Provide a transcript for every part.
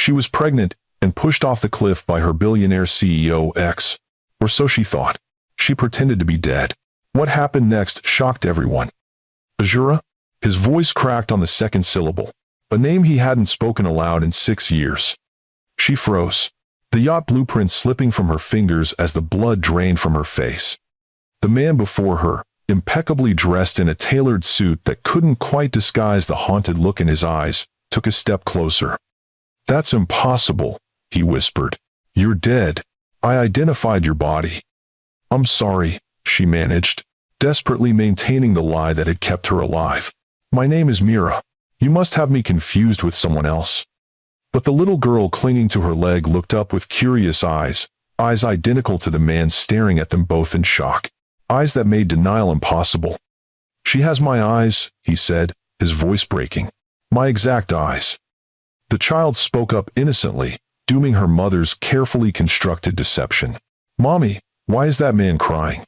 She was pregnant and pushed off the cliff by her billionaire CEO ex, or so she thought. She pretended to be dead. What happened next shocked everyone. Azura? His voice cracked on the second syllable, a name he hadn't spoken aloud in 6 years. She froze, the yacht blueprint slipping from her fingers as the blood drained from her face. The man before her, impeccably dressed in a tailored suit that couldn't quite disguise the haunted look in his eyes, took a step closer. "That's impossible," he whispered. "You're dead. I identified your body." "I'm sorry," she managed, desperately maintaining the lie that had kept her alive. "My name is Mira. You must have me confused with someone else." But the little girl clinging to her leg looked up with curious eyes identical to the man staring at them both in shock. Eyes that made denial impossible. "She has my eyes," he said, his voice breaking. "My exact eyes." The child spoke up innocently, dooming her mother's carefully constructed deception. "Mommy, why is that man crying?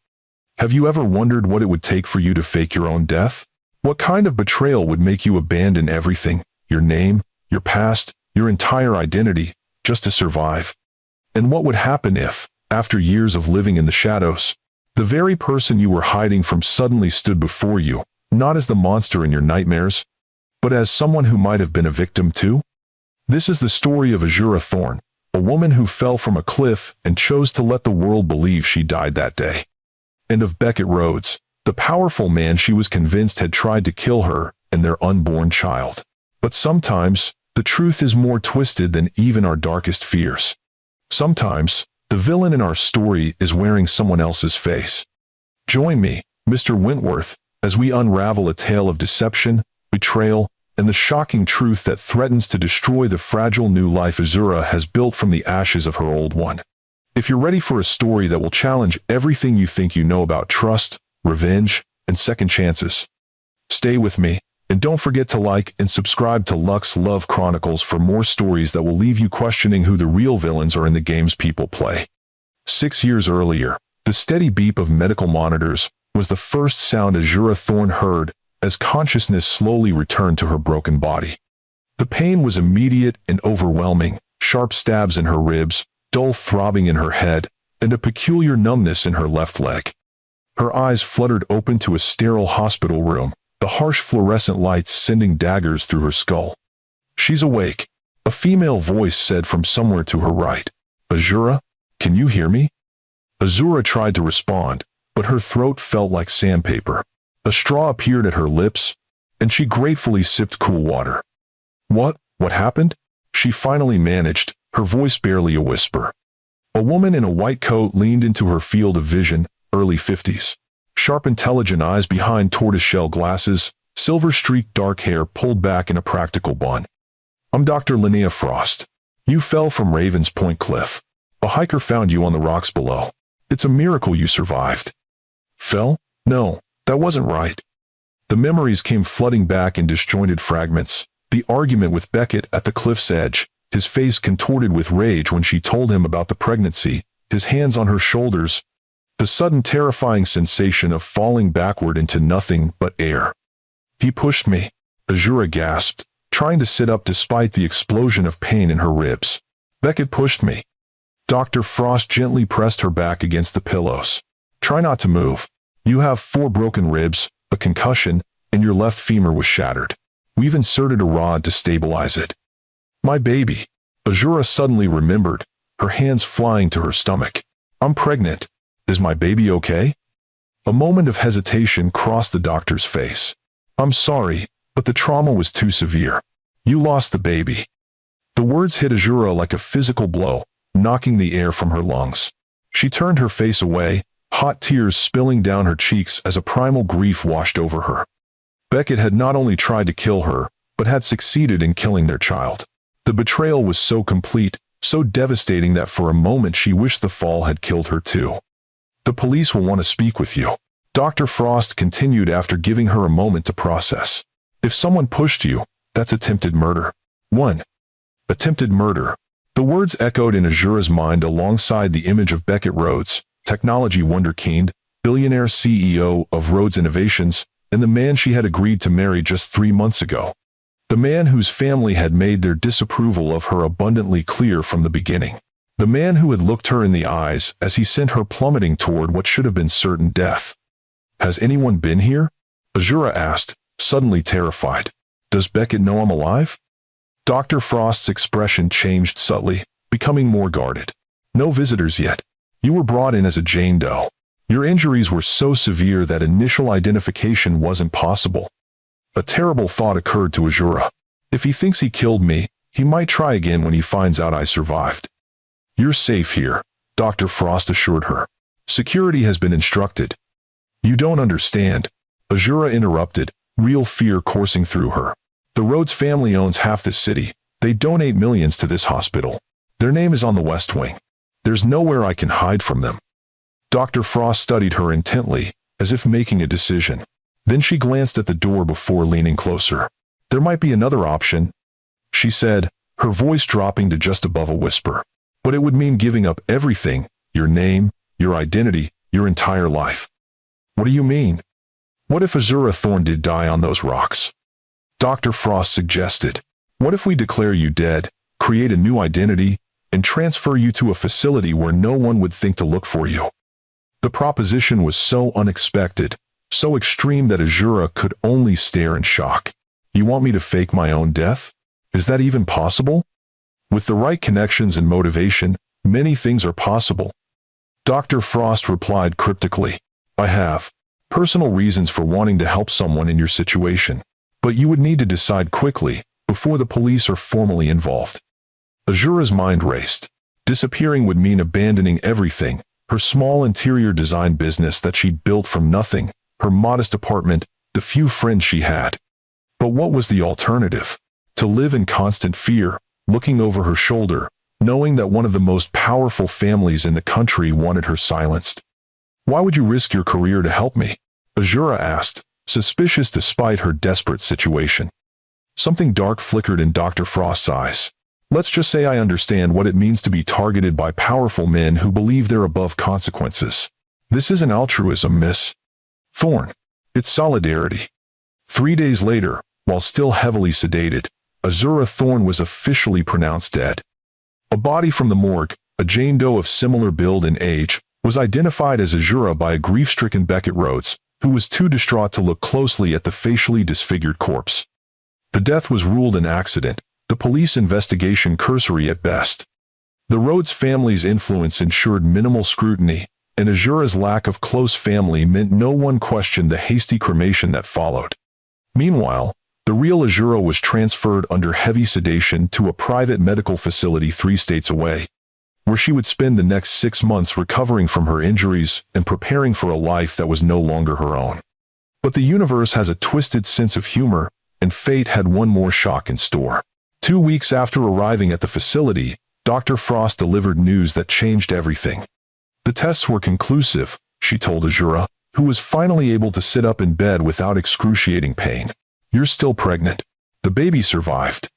Have you ever wondered what it would take for you to fake your own death? What kind of betrayal would make you abandon everything, your name, your past, your entire identity, just to survive? And what would happen if, after years of living in the shadows, the very person you were hiding from suddenly stood before you, not as the monster in your nightmares, but as someone who might have been a victim too?" This is the story of Azura Thorne, a woman who fell from a cliff and chose to let the world believe she died that day. And of Beckett Rhodes, the powerful man she was convinced had tried to kill her and their unborn child. But sometimes, the truth is more twisted than even our darkest fears. Sometimes, the villain in our story is wearing someone else's face. Join me, Mr. Wentworth, as we unravel a tale of deception, betrayal, and the shocking truth that threatens to destroy the fragile new life Azura has built from the ashes of her old one. If you're ready for a story that will challenge everything you think you know about trust, revenge, and second chances, stay with me, and don't forget to like and subscribe to Lux Love Chronicles for more stories that will leave you questioning who the real villains are in the games people play. 6 years earlier, the steady beep of medical monitors was the first sound Azura Thorne heard as consciousness slowly returned to her broken body. The pain was immediate and overwhelming, sharp stabs in her ribs, dull throbbing in her head, and a peculiar numbness in her left leg. Her eyes fluttered open to a sterile hospital room, the harsh fluorescent lights sending daggers through her skull. "She's awake," a female voice said from somewhere to her right. "Azura, can you hear me?" Azura tried to respond, but her throat felt like sandpaper. A straw appeared at her lips, and she gratefully sipped cool water. What happened?" she finally managed, her voice barely a whisper. A woman in a white coat leaned into her field of vision, early 50s. Sharp intelligent eyes behind tortoiseshell glasses, silver-streaked dark hair pulled back in a practical bun. "I'm Dr. Linnea Frost. You fell from Raven's Point Cliff. A hiker found you on the rocks below. It's a miracle you survived." "Fell? No. That wasn't right." The memories came flooding back in disjointed fragments. The argument with Beckett at the cliff's edge, his face contorted with rage when she told him about the pregnancy, his hands on her shoulders, the sudden terrifying sensation of falling backward into nothing but air. "He pushed me," Azura gasped, trying to sit up despite the explosion of pain in her ribs. "Beckett pushed me." Dr. Frost gently pressed her back against the pillows. "Try not to move. You have 4 broken ribs, a concussion, and your left femur was shattered. We've inserted a rod to stabilize it." "My baby," Azura suddenly remembered, her hands flying to her stomach. "I'm pregnant. Is my baby okay?" A moment of hesitation crossed the doctor's face. "I'm sorry, but the trauma was too severe. You lost the baby." The words hit Azura like a physical blow, knocking the air from her lungs. She turned her face away, hot tears spilling down her cheeks as a primal grief washed over her. Beckett had not only tried to kill her, but had succeeded in killing their child. The betrayal was so complete, so devastating that for a moment she wished the fall had killed her too. "The police will want to speak with you," Dr. Frost continued after giving her a moment to process. "If someone pushed you, that's attempted murder." "1. Attempted murder." The words echoed in Azura's mind alongside the image of Beckett Rhodes, technology wunderkind, billionaire CEO of Rhodes Innovations, and the man she had agreed to marry just 3 months ago. The man whose family had made their disapproval of her abundantly clear from the beginning. The man who had looked her in the eyes as he sent her plummeting toward what should have been certain death. "Has anyone been here?" Azura asked, suddenly terrified. "Does Beckett know I'm alive?" Dr. Frost's expression changed subtly, becoming more guarded. "No visitors yet. You were brought in as a Jane Doe. Your injuries were so severe that initial identification wasn't possible." A terrible thought occurred to Azura. If he thinks he killed me, he might try again when he finds out I survived. "You're safe here," Dr. Frost assured her. "Security has been instructed." "You don't understand," Azura interrupted, real fear coursing through her. "The Rhodes family owns half this city. They donate millions to this hospital. Their name is on the West Wing. There's nowhere I can hide from them." Dr. Frost studied her intently, as if making a decision. Then she glanced at the door before leaning closer. "There might be another option," she said, her voice dropping to just above a whisper. "But it would mean giving up everything, your name, your identity, your entire life." "What do you mean?" "What if Azura Thorne did die on those rocks?" Dr. Frost suggested. "What if we declare you dead, create a new identity, and transfer you to a facility where no one would think to look for you?" The proposition was so unexpected, so extreme that Azura could only stare in shock. "You want me to fake my own death? Is that even possible?" "With the right connections and motivation, many things are possible." Dr. Frost replied cryptically. "I have personal reasons for wanting to help someone in your situation, but you would need to decide quickly, before the police are formally involved." Azura's mind raced. Disappearing would mean abandoning everything, her small interior design business that she'd built from nothing, her modest apartment, the few friends she had. But what was the alternative? To live in constant fear, looking over her shoulder, knowing that one of the most powerful families in the country wanted her silenced. "Why would you risk your career to help me?" Azura asked, suspicious despite her desperate situation. Something dark flickered in Dr. Frost's eyes. "Let's just say I understand what it means to be targeted by powerful men who believe they're above consequences. This isn't altruism, Miss Thorne. It's solidarity." 3 days later, while still heavily sedated, Azura Thorne was officially pronounced dead. A body from the morgue, a Jane Doe of similar build and age, was identified as Azura by a grief-stricken Beckett Rhodes, who was too distraught to look closely at the facially disfigured corpse. The death was ruled an accident, the police investigation cursory at best. The Rhodes family's influence ensured minimal scrutiny, and Azura's lack of close family meant no one questioned the hasty cremation that followed. Meanwhile, the real Azura was transferred under heavy sedation to a private medical facility 3 states away, where she would spend the next 6 months recovering from her injuries and preparing for a life that was no longer her own. But the universe has a twisted sense of humor, and fate had one more shock in store. 2 weeks after arriving at the facility, Dr. Frost delivered news that changed everything. The tests were conclusive, she told Azura, who was finally able to sit up in bed without excruciating pain. "You're still pregnant. The baby survived."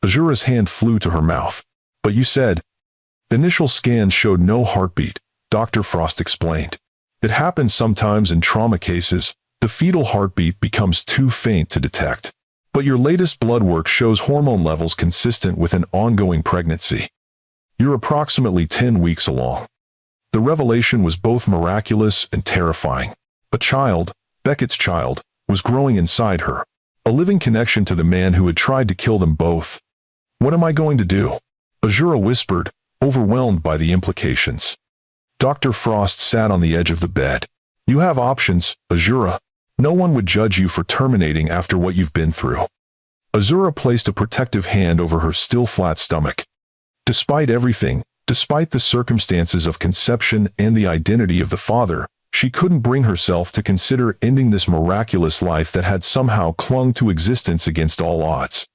Azura's hand flew to her mouth. "But you said—" "Initial scans showed no heartbeat," Dr. Frost explained. "It happens sometimes in trauma cases. The fetal heartbeat becomes too faint to detect. But your latest blood work shows hormone levels consistent with an ongoing pregnancy. You're approximately 10 weeks along." The revelation was both miraculous and terrifying. A child, Beckett's child, was growing inside her, a living connection to the man who had tried to kill them both. "What am I going to do?" Azura whispered, overwhelmed by the implications. Dr. Frost sat on the edge of the bed. "You have options, Azura. No one would judge you for terminating after what you've been through." Azura placed a protective hand over her still flat stomach. Despite everything, despite the circumstances of conception and the identity of the father, she couldn't bring herself to consider ending this miraculous life that had somehow clung to existence against all odds.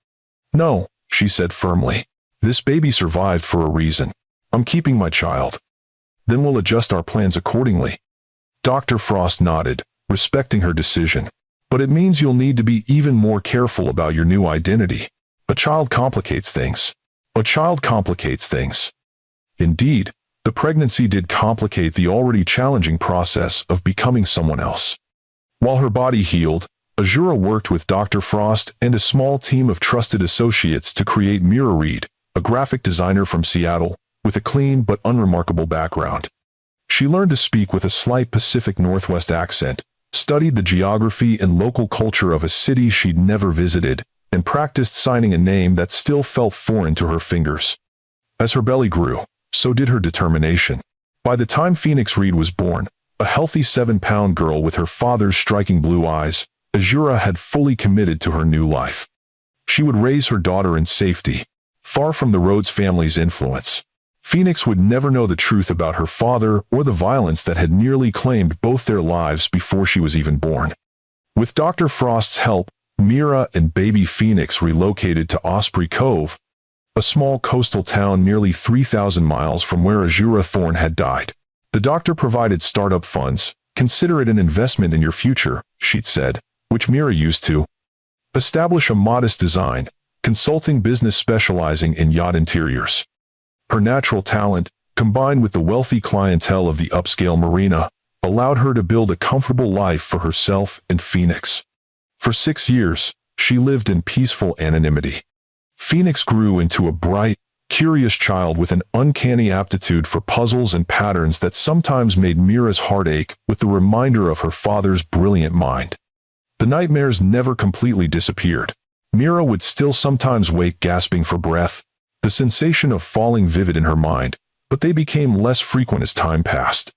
"No," she said firmly. "This baby survived for a reason. I'm keeping my child. Then we'll adjust our plans accordingly." Dr. Frost nodded, respecting her decision. "But it means you'll need to be even more careful about your new identity. A child complicates things. A child complicates things." Indeed, the pregnancy did complicate the already challenging process of becoming someone else. While her body healed, Azura worked with Dr. Frost and a small team of trusted associates to create Mira Reed, a graphic designer from Seattle, with a clean but unremarkable background. She learned to speak with a slight Pacific Northwest accent, studied the geography and local culture of a city she'd never visited, and practiced signing a name that still felt foreign to her fingers. As her belly grew, so did her determination. By the time Phoenix Reed was born, a healthy 7-pound girl with her father's striking blue eyes, Azura had fully committed to her new life. She would raise her daughter in safety, far from the Rhodes family's influence. Phoenix would never know the truth about her father or the violence that had nearly claimed both their lives before she was even born. With Dr. Frost's help, Mira and baby Phoenix relocated to Osprey Cove, a small coastal town nearly 3,000 miles from where Azura Thorne had died. The doctor provided startup funds. "Consider it an investment in your future," she'd said, which Mira used to establish a modest design, consulting business specializing in yacht interiors. Her natural talent, combined with the wealthy clientele of the upscale marina, allowed her to build a comfortable life for herself and Phoenix. For 6 years, she lived in peaceful anonymity. Phoenix grew into a bright, curious child with an uncanny aptitude for puzzles and patterns that sometimes made Mira's heart ache with the reminder of her father's brilliant mind. The nightmares never completely disappeared. Mira would still sometimes wake gasping for breath, the sensation of falling vivid in her mind, but they became less frequent as time passed.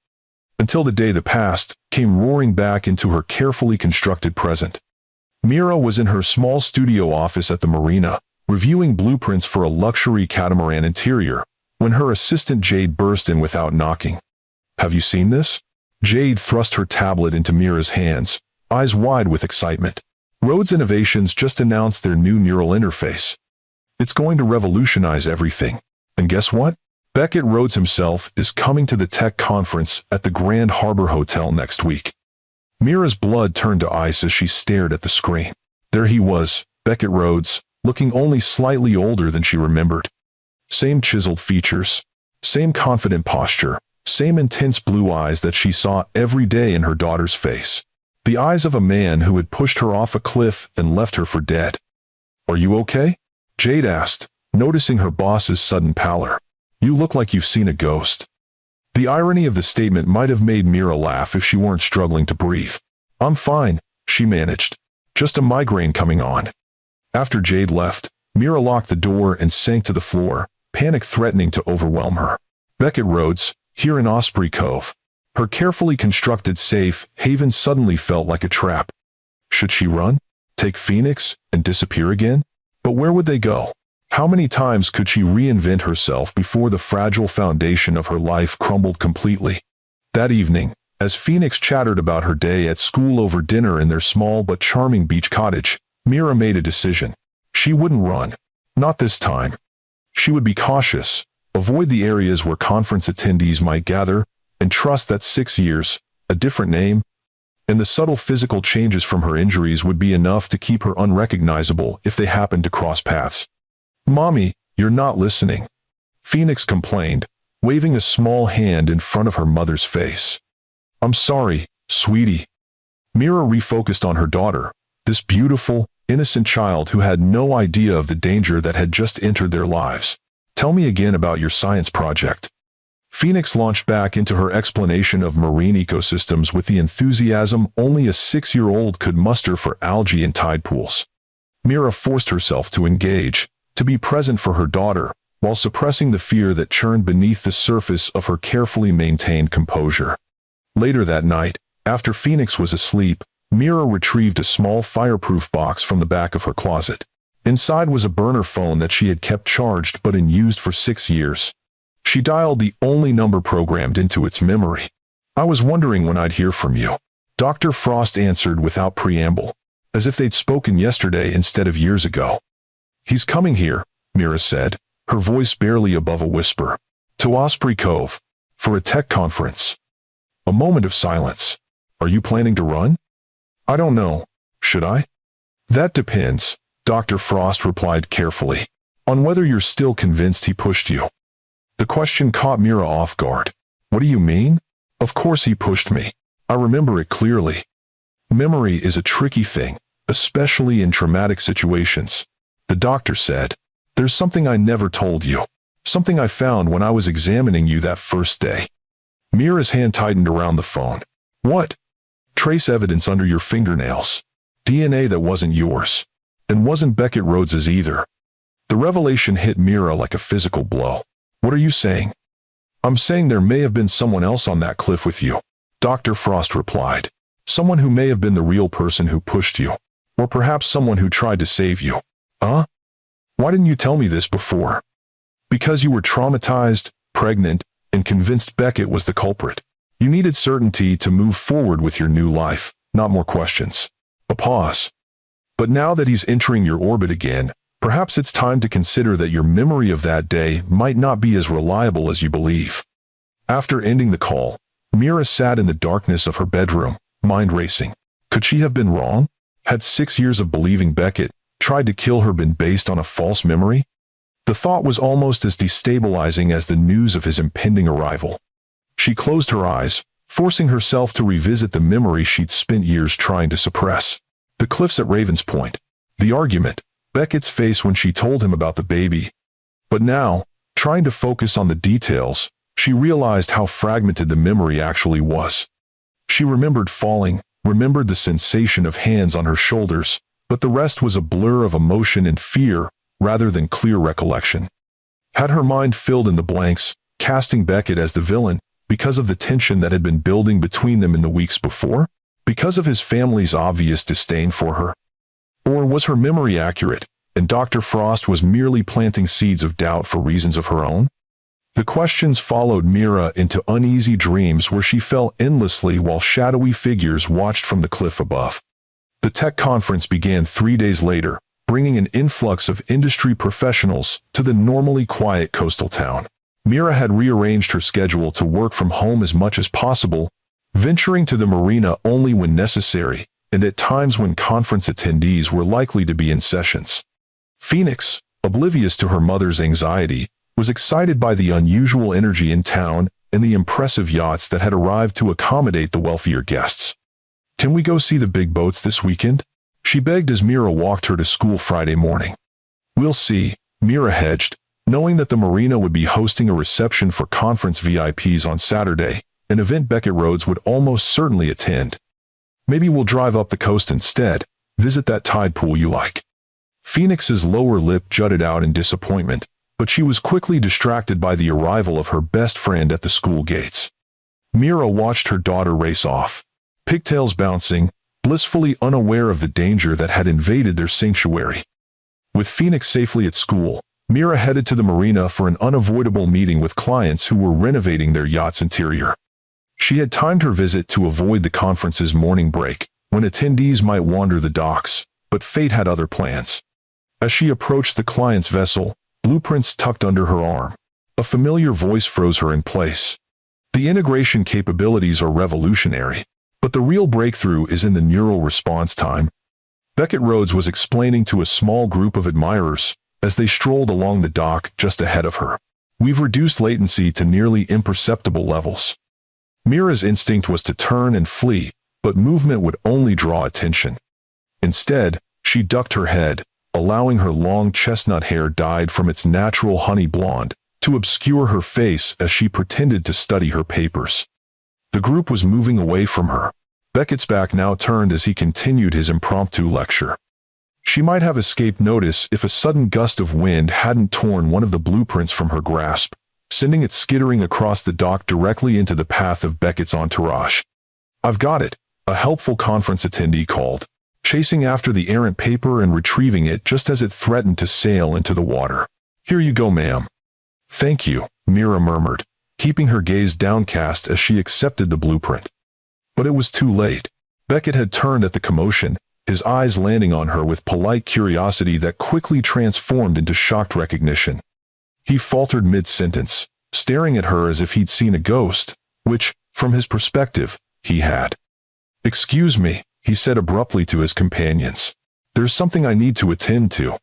Until the day the past came roaring back into her carefully constructed present. Mira was in her small studio office at the marina, reviewing blueprints for a luxury catamaran interior, when her assistant Jade burst in without knocking. "Have you seen this?" Jade thrust her tablet into Mira's hands, eyes wide with excitement. "Rhodes Innovations just announced their new neural interface. It's going to revolutionize everything. And guess what? Beckett Rhodes himself is coming to the tech conference at the Grand Harbor Hotel next week." Mira's blood turned to ice as she stared at the screen. There he was, Beckett Rhodes, looking only slightly older than she remembered. Same chiseled features, same confident posture, same intense blue eyes that she saw every day in her daughter's face. The eyes of a man who had pushed her off a cliff and left her for dead. "Are you okay?" Jade asked, noticing her boss's sudden pallor. "You look like you've seen a ghost." The irony of the statement might have made Mira laugh if she weren't struggling to breathe. "I'm fine," she managed. "Just a migraine coming on." After Jade left, Mira locked the door and sank to the floor, panic threatening to overwhelm her. Beckett Rhodes, here in Osprey Cove. Her carefully constructed safe haven suddenly felt like a trap. Should she run? Take Phoenix and disappear again? But where would they go? How many times could she reinvent herself before the fragile foundation of her life crumbled completely? That evening, as Phoenix chattered about her day at school over dinner in their small but charming beach cottage, Mira made a decision. She wouldn't run. Not this time. She would be cautious, avoid the areas where conference attendees might gather, and trust that 6 years, a different name, and the subtle physical changes from her injuries would be enough to keep her unrecognizable if they happened to cross paths. "Mommy, you're not listening," Phoenix complained, waving a small hand in front of her mother's face. "I'm sorry, sweetie." Mira refocused on her daughter, this beautiful, innocent child who had no idea of the danger that had just entered their lives. "Tell me again about your science project." Phoenix launched back into her explanation of marine ecosystems with the enthusiasm only a 6-year-old could muster for algae and tide pools. Mira forced herself to engage, to be present for her daughter, while suppressing the fear that churned beneath the surface of her carefully maintained composure. Later that night, after Phoenix was asleep, Mira retrieved a small fireproof box from the back of her closet. Inside was a burner phone that she had kept charged but unused for 6 years. She dialed the only number programmed into its memory. "I was wondering when I'd hear from you," Dr. Frost answered without preamble, as if they'd spoken yesterday instead of years ago. "He's coming here," Mira said, her voice barely above a whisper. "To Osprey Cove. For a tech conference." A moment of silence. "Are you planning to run?" "I don't know. Should I?" "That depends," Dr. Frost replied carefully, "on whether you're still convinced he pushed you." The question caught Mira off guard. "What do you mean?" "Of course he pushed me. I remember it clearly." Memory is a tricky thing. especially in traumatic situations. The doctor said, "There's something I never told you. Something I found when I was examining you that first day." Mira's hand tightened around the phone. "What?" "Trace evidence under your fingernails. DNA that wasn't yours. And wasn't Beckett Rhodes's either." The revelation hit Mira like a physical blow. "What are you saying?" "I'm saying there may have been someone else on that cliff with you," Dr. Frost replied. "Someone who may have been the real person who pushed you. Or perhaps someone who tried to save you." "Huh? Why didn't you tell me this before?" "Because you were traumatized, pregnant, and convinced Beckett was the culprit. You needed certainty to move forward with your new life, not more questions." A pause. "But now that he's entering your orbit again, perhaps it's time to consider that your memory of that day might not be as reliable as you believe." After ending the call, Mira sat in the darkness of her bedroom, mind racing. Could she have been wrong? Had 6 years of believing Beckett tried to kill her been based on a false memory? The thought was almost as destabilizing as the news of his impending arrival. She closed her eyes, forcing herself to revisit the memory she'd spent years trying to suppress. The cliffs at Raven's Point, the argument, Beckett's face when she told him about the baby. But now, trying to focus on the details, she realized how fragmented the memory actually was. She remembered falling, remembered the sensation of hands on her shoulders, but the rest was a blur of emotion and fear rather than clear recollection. Had her mind filled in the blanks, casting Beckett as the villain, because of the tension that had been building between them in the weeks before? Because of his family's obvious disdain for her? Or was her memory accurate, and Dr. Frost was merely planting seeds of doubt for reasons of her own? The questions followed Mira into uneasy dreams where she fell endlessly while shadowy figures watched from the cliff above. The tech conference began 3 days later, bringing an influx of industry professionals to the normally quiet coastal town. Mira had rearranged her schedule to work from home as much as possible, venturing to the marina only when necessary, and at times when conference attendees were likely to be in sessions. Phoenix, oblivious to her mother's anxiety, was excited by the unusual energy in town and the impressive yachts that had arrived to accommodate the wealthier guests. "Can we go see the big boats this weekend?" she begged as Mira walked her to school Friday morning. "We'll see," Mira hedged, knowing that the marina would be hosting a reception for conference VIPs on Saturday, an event Beckett Rhodes would almost certainly attend. "Maybe we'll drive up the coast instead, visit that tide pool you like." Phoenix's lower lip jutted out in disappointment, but she was quickly distracted by the arrival of her best friend at the school gates. Mira watched her daughter race off, pigtails bouncing, blissfully unaware of the danger that had invaded their sanctuary. With Phoenix safely at school, Mira headed to the marina for an unavoidable meeting with clients who were renovating their yacht's interior. She had timed her visit to avoid the conference's morning break, when attendees might wander the docks, but fate had other plans. As she approached the client's vessel, blueprints tucked under her arm, a familiar voice froze her in place. "The integration capabilities are revolutionary, but the real breakthrough is in the neural response time," Beckett Rhodes was explaining to a small group of admirers as they strolled along the dock just ahead of her. "We've reduced latency to nearly imperceptible levels." Mira's instinct was to turn and flee, but movement would only draw attention. Instead, she ducked her head, allowing her long chestnut hair dyed from its natural honey blonde to obscure her face as she pretended to study her papers. The group was moving away from her. Beckett's back now turned as he continued his impromptu lecture. She might have escaped notice if a sudden gust of wind hadn't torn one of the blueprints from her grasp, sending it skittering across the dock directly into the path of Beckett's entourage. "I've got it," a helpful conference attendee called, chasing after the errant paper and retrieving it just as it threatened to sail into the water. "Here you go, ma'am." "Thank you," Mira murmured, keeping her gaze downcast as she accepted the blueprint. But it was too late. Beckett had turned at the commotion, his eyes landing on her with polite curiosity that quickly transformed into shocked recognition. He faltered mid-sentence, staring at her as if he'd seen a ghost, which, from his perspective, he had. "Excuse me," he said abruptly to his companions. "There's something I need to attend to."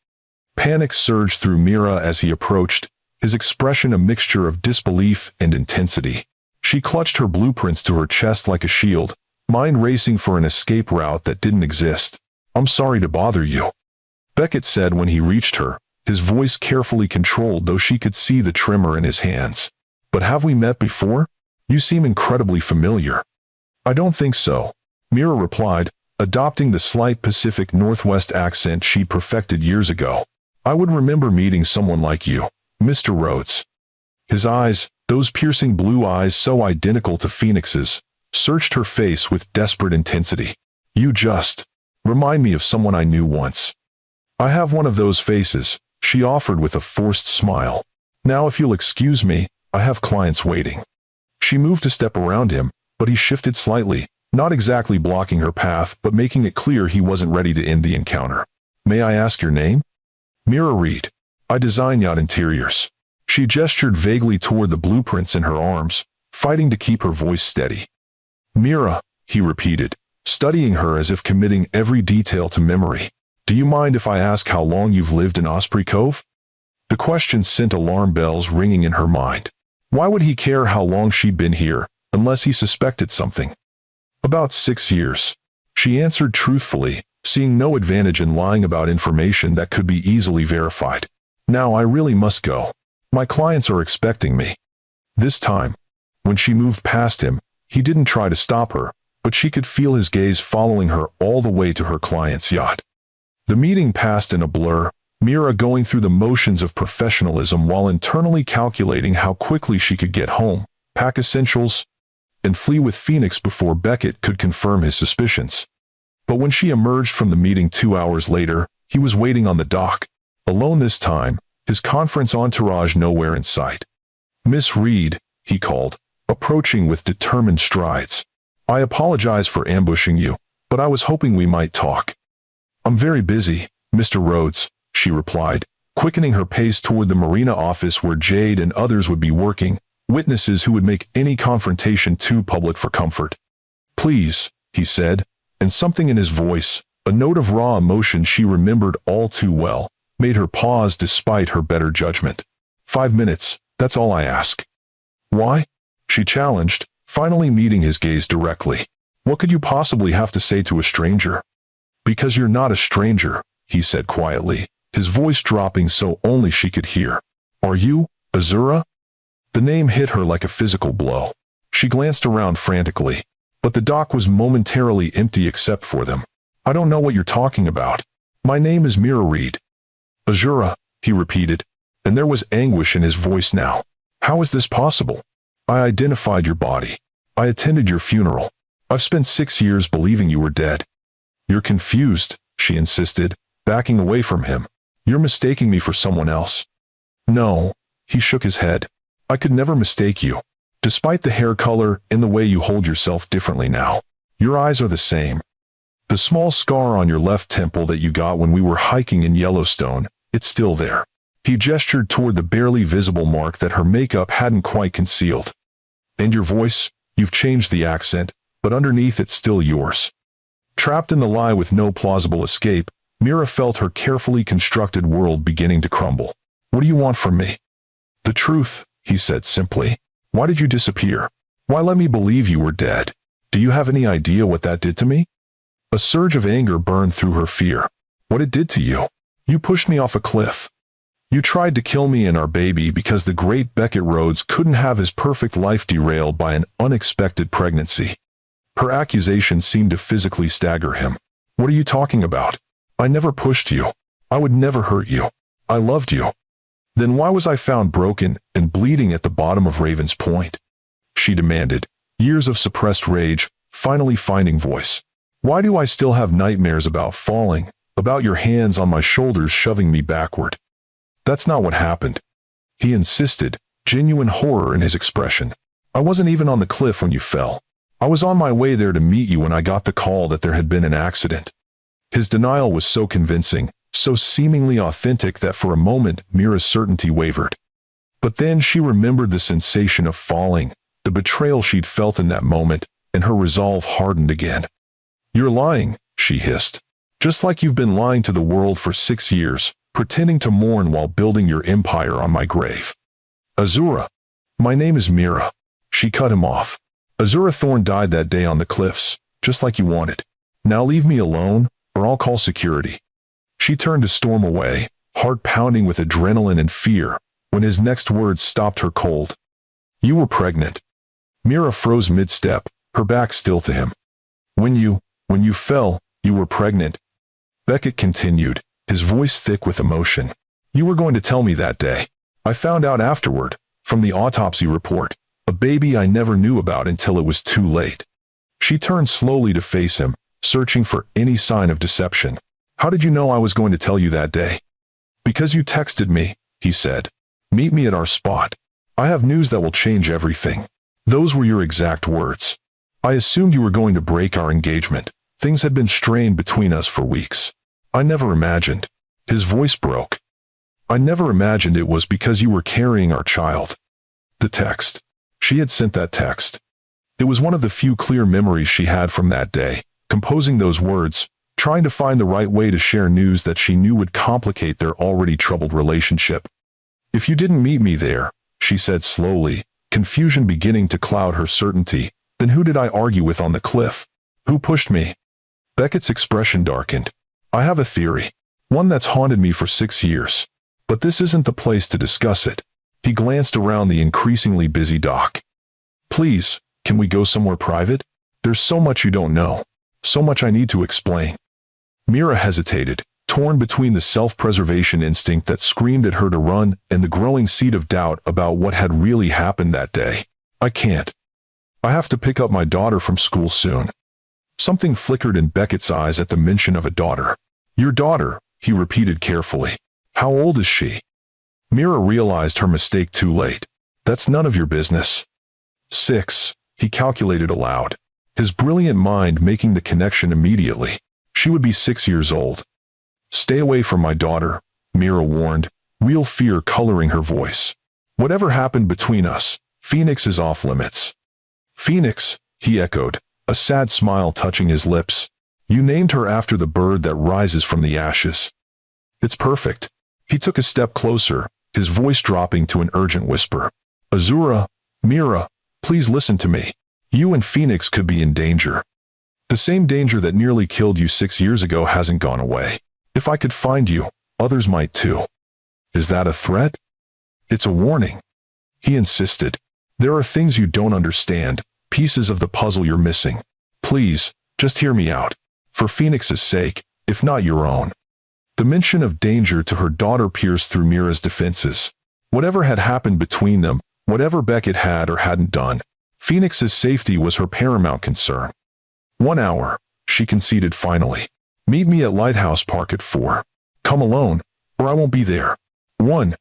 Panic surged through Mira as he approached, his expression a mixture of disbelief and intensity. She clutched her blueprints to her chest like a shield, mind racing for an escape route that didn't exist. I'm sorry to bother you," Beckett said when he reached her, his voice carefully controlled though she could see the tremor in his hands. "But have we met before? You seem incredibly familiar." "I don't think so," Mira replied, adopting the slight Pacific Northwest accent she perfected years ago. "I would remember meeting someone like you, Mr. Rhodes." His eyes, those piercing blue eyes so identical to Phoenix's, searched her face with desperate intensity. "You just remind me of someone I knew once." "I have one of those faces," she offered with a forced smile. "Now if you'll excuse me, I have clients waiting." She moved a step around him, but he shifted slightly, not exactly blocking her path but making it clear he wasn't ready to end the encounter. "May I ask your name?" "Mira Reed. I design yacht interiors." She gestured vaguely toward the blueprints in her arms, fighting to keep her voice steady. "Mira," he repeated, studying her as if committing every detail to memory. "Do you mind if I ask how long you've lived in Osprey Cove?" The question sent alarm bells ringing in her mind. Why would he care how long she'd been here, unless he suspected something? "About 6 years," she answered truthfully, seeing no advantage in lying about information that could be easily verified. "Now I really must go. My clients are expecting me." This time, when she moved past him, he didn't try to stop her, but she could feel his gaze following her all the way to her client's yacht. The meeting passed in a blur, Mira going through the motions of professionalism while internally calculating how quickly she could get home, pack essentials, and flee with Phoenix before Beckett could confirm his suspicions. But when she emerged from the meeting 2 hours later, he was waiting on the dock, alone this time, his conference entourage nowhere in sight. "Miss Reed," he called, approaching with determined strides. "I apologize for ambushing you, but I was hoping we might talk." "I'm very busy, Mr. Rhodes," she replied, quickening her pace toward the marina office where Jade and others would be working, witnesses who would make any confrontation too public for comfort. "Please," he said, and something in his voice, a note of raw emotion she remembered all too well, made her pause despite her better judgment. 5 minutes, that's all I ask." "Why?" she challenged, finally meeting his gaze directly. "What could you possibly have to say to a stranger?" "Because you're not a stranger," he said quietly, his voice dropping so only she could hear. "Are you, Azura?" The name hit her like a physical blow. She glanced around frantically, but the dock was momentarily empty except for them. "I don't know what you're talking about. My name is Mira Reed." "Azura," he repeated, and there was anguish in his voice now. "How is this possible? I identified your body. I attended your funeral. I've spent 6 years believing you were dead." "You're confused," she insisted, backing away from him. "You're mistaking me for someone else." "No," he shook his head. "I could never mistake you. Despite the hair color and the way you hold yourself differently now, your eyes are the same. The small scar on your left temple that you got when we were hiking in Yellowstone, it's still there." He gestured toward the barely visible mark that her makeup hadn't quite concealed. "And your voice, you've changed the accent, but underneath it's still yours." Trapped in the lie with no plausible escape, Mira felt her carefully constructed world beginning to crumble. "What do you want from me?" "The truth," he said simply. "Why did you disappear? Why let me believe you were dead? Do you have any idea what that did to me?" A surge of anger burned through her fear. "What it did to you? You pushed me off a cliff. You tried to kill me and our baby because the great Beckett Rhodes couldn't have his perfect life derailed by an unexpected pregnancy." Her accusation seemed to physically stagger him. "What are you talking about? I never pushed you. I would never hurt you. I loved you." "Then why was I found broken and bleeding at the bottom of Raven's Point?" she demanded, years of suppressed rage finally finding voice. "Why do I still have nightmares about falling, about your hands on my shoulders shoving me backward?" "That's not what happened," he insisted, genuine horror in his expression. "I wasn't even on the cliff when you fell. I was on my way there to meet you when I got the call that there had been an accident." His denial was so convincing, so seemingly authentic that for a moment Mira's certainty wavered. But then she remembered the sensation of falling, the betrayal she'd felt in that moment, and her resolve hardened again. "You're lying," she hissed. "Just like you've been lying to the world for 6 years, pretending to mourn while building your empire on my grave." "Azura, my name is Mira." She cut him off. "Azura Thorne died that day on the cliffs, just like you wanted. Now leave me alone, or I'll call security." She turned to storm away, heart pounding with adrenaline and fear, when his next words stopped her cold. "You were pregnant." Mira froze mid-step, her back still to him. When you fell, you were pregnant." Beckett continued, his voice thick with emotion. "You were going to tell me that day. I found out afterward, from the autopsy report, a baby I never knew about until it was too late." She turned slowly to face him, searching for any sign of deception. "How did you know I was going to tell you that day?" "Because you texted me," he said. "Meet me at our spot. I have news that will change everything." Those were your exact words. "I assumed you were going to break our engagement. Things had been strained between us for weeks. I never imagined." His voice broke. "I never imagined it was because you were carrying our child." The text. She had sent that text. It was one of the few clear memories she had from that day, composing those words, trying to find the right way to share news that she knew would complicate their already troubled relationship. "If you didn't meet me there," she said slowly, confusion beginning to cloud her certainty, "then who did I argue with on the cliff? Who pushed me?" Beckett's expression darkened. "I have a theory. One that's haunted me for 6 years. But this isn't the place to discuss it." He glanced around the increasingly busy dock. "Please, can we go somewhere private? There's so much you don't know. So much I need to explain." Mira hesitated, torn between the self-preservation instinct that screamed at her to run and the growing seed of doubt about what had really happened that day. "I can't. I have to pick up my daughter from school soon." Something flickered in Beckett's eyes at the mention of a daughter. "Your daughter," he repeated carefully. "How old is she?" Mira realized her mistake too late. "That's none of your business." 6, he calculated aloud, his brilliant mind making the connection immediately. She would be 6 years old. "Stay away from my daughter," Mira warned, real fear coloring her voice. "Whatever happened between us, Phoenix is off limits." "Phoenix," he echoed, a sad smile touching his lips. "You named her after the bird that rises from the ashes." "It's perfect." He took a step closer, his voice dropping to an urgent whisper. "Azura, Mira, please listen to me. You and Phoenix could be in danger. The same danger that nearly killed you 6 years ago hasn't gone away. If I could find you, others might too." "Is that a threat?" "It's a warning," he insisted. "There are things you don't understand, pieces of the puzzle you're missing. Please, just hear me out. For Phoenix's sake, if not your own." The mention of danger to her daughter pierced through Mira's defenses. Whatever had happened between them, whatever Beckett had or hadn't done, Phoenix's safety was her paramount concern. "1 hour," she conceded finally. "Meet me at Lighthouse Park at 4. Come alone, or I won't be there." 1.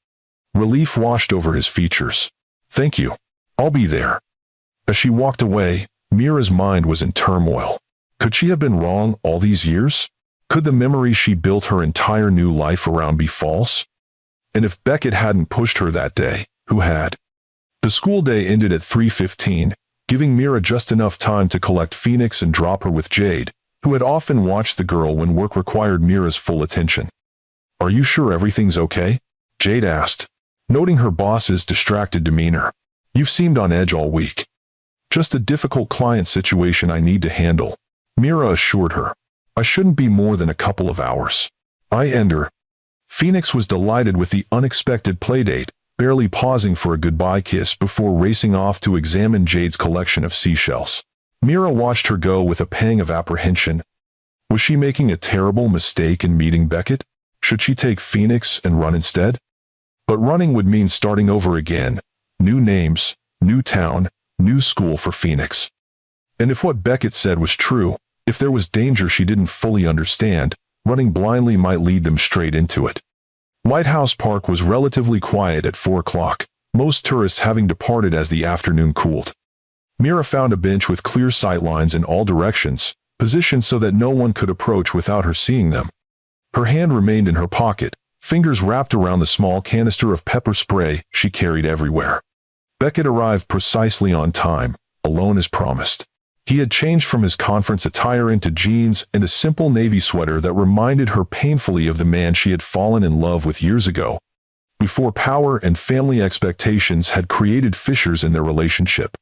Relief washed over his features. "Thank you. I'll be there." As she walked away, Mira's mind was in turmoil. Could she have been wrong all these years? Could the memories she built her entire new life around be false? And if Beckett hadn't pushed her that day, who had? The school day ended at 3:15, giving Mira just enough time to collect Phoenix and drop her with Jade, who had often watched the girl when work required Mira's full attention. "Are you sure everything's okay?" Jade asked, noting her boss's distracted demeanor. "You've seemed on edge all week." "Just a difficult client situation I need to handle," Mira assured her. "I shouldn't be more than a couple of hours." "I enter." Phoenix was delighted with the unexpected playdate, barely pausing for a goodbye kiss before racing off to examine Jade's collection of seashells. Mira watched her go with a pang of apprehension. Was she making a terrible mistake in meeting Beckett? Should she take Phoenix and run instead? But running would mean starting over again. New names, new town, new school for Phoenix. And if what Beckett said was true, if there was danger she didn't fully understand, running blindly might lead them straight into it. Lighthouse Park was relatively quiet at 4 o'clock, most tourists having departed as the afternoon cooled. Mira found a bench with clear sightlines in all directions, positioned so that no one could approach without her seeing them. Her hand remained in her pocket, fingers wrapped around the small canister of pepper spray she carried everywhere. Beckett arrived precisely on time, alone as promised. He had changed from his conference attire into jeans and a simple navy sweater that reminded her painfully of the man she had fallen in love with years ago, before power and family expectations had created fissures in their relationship.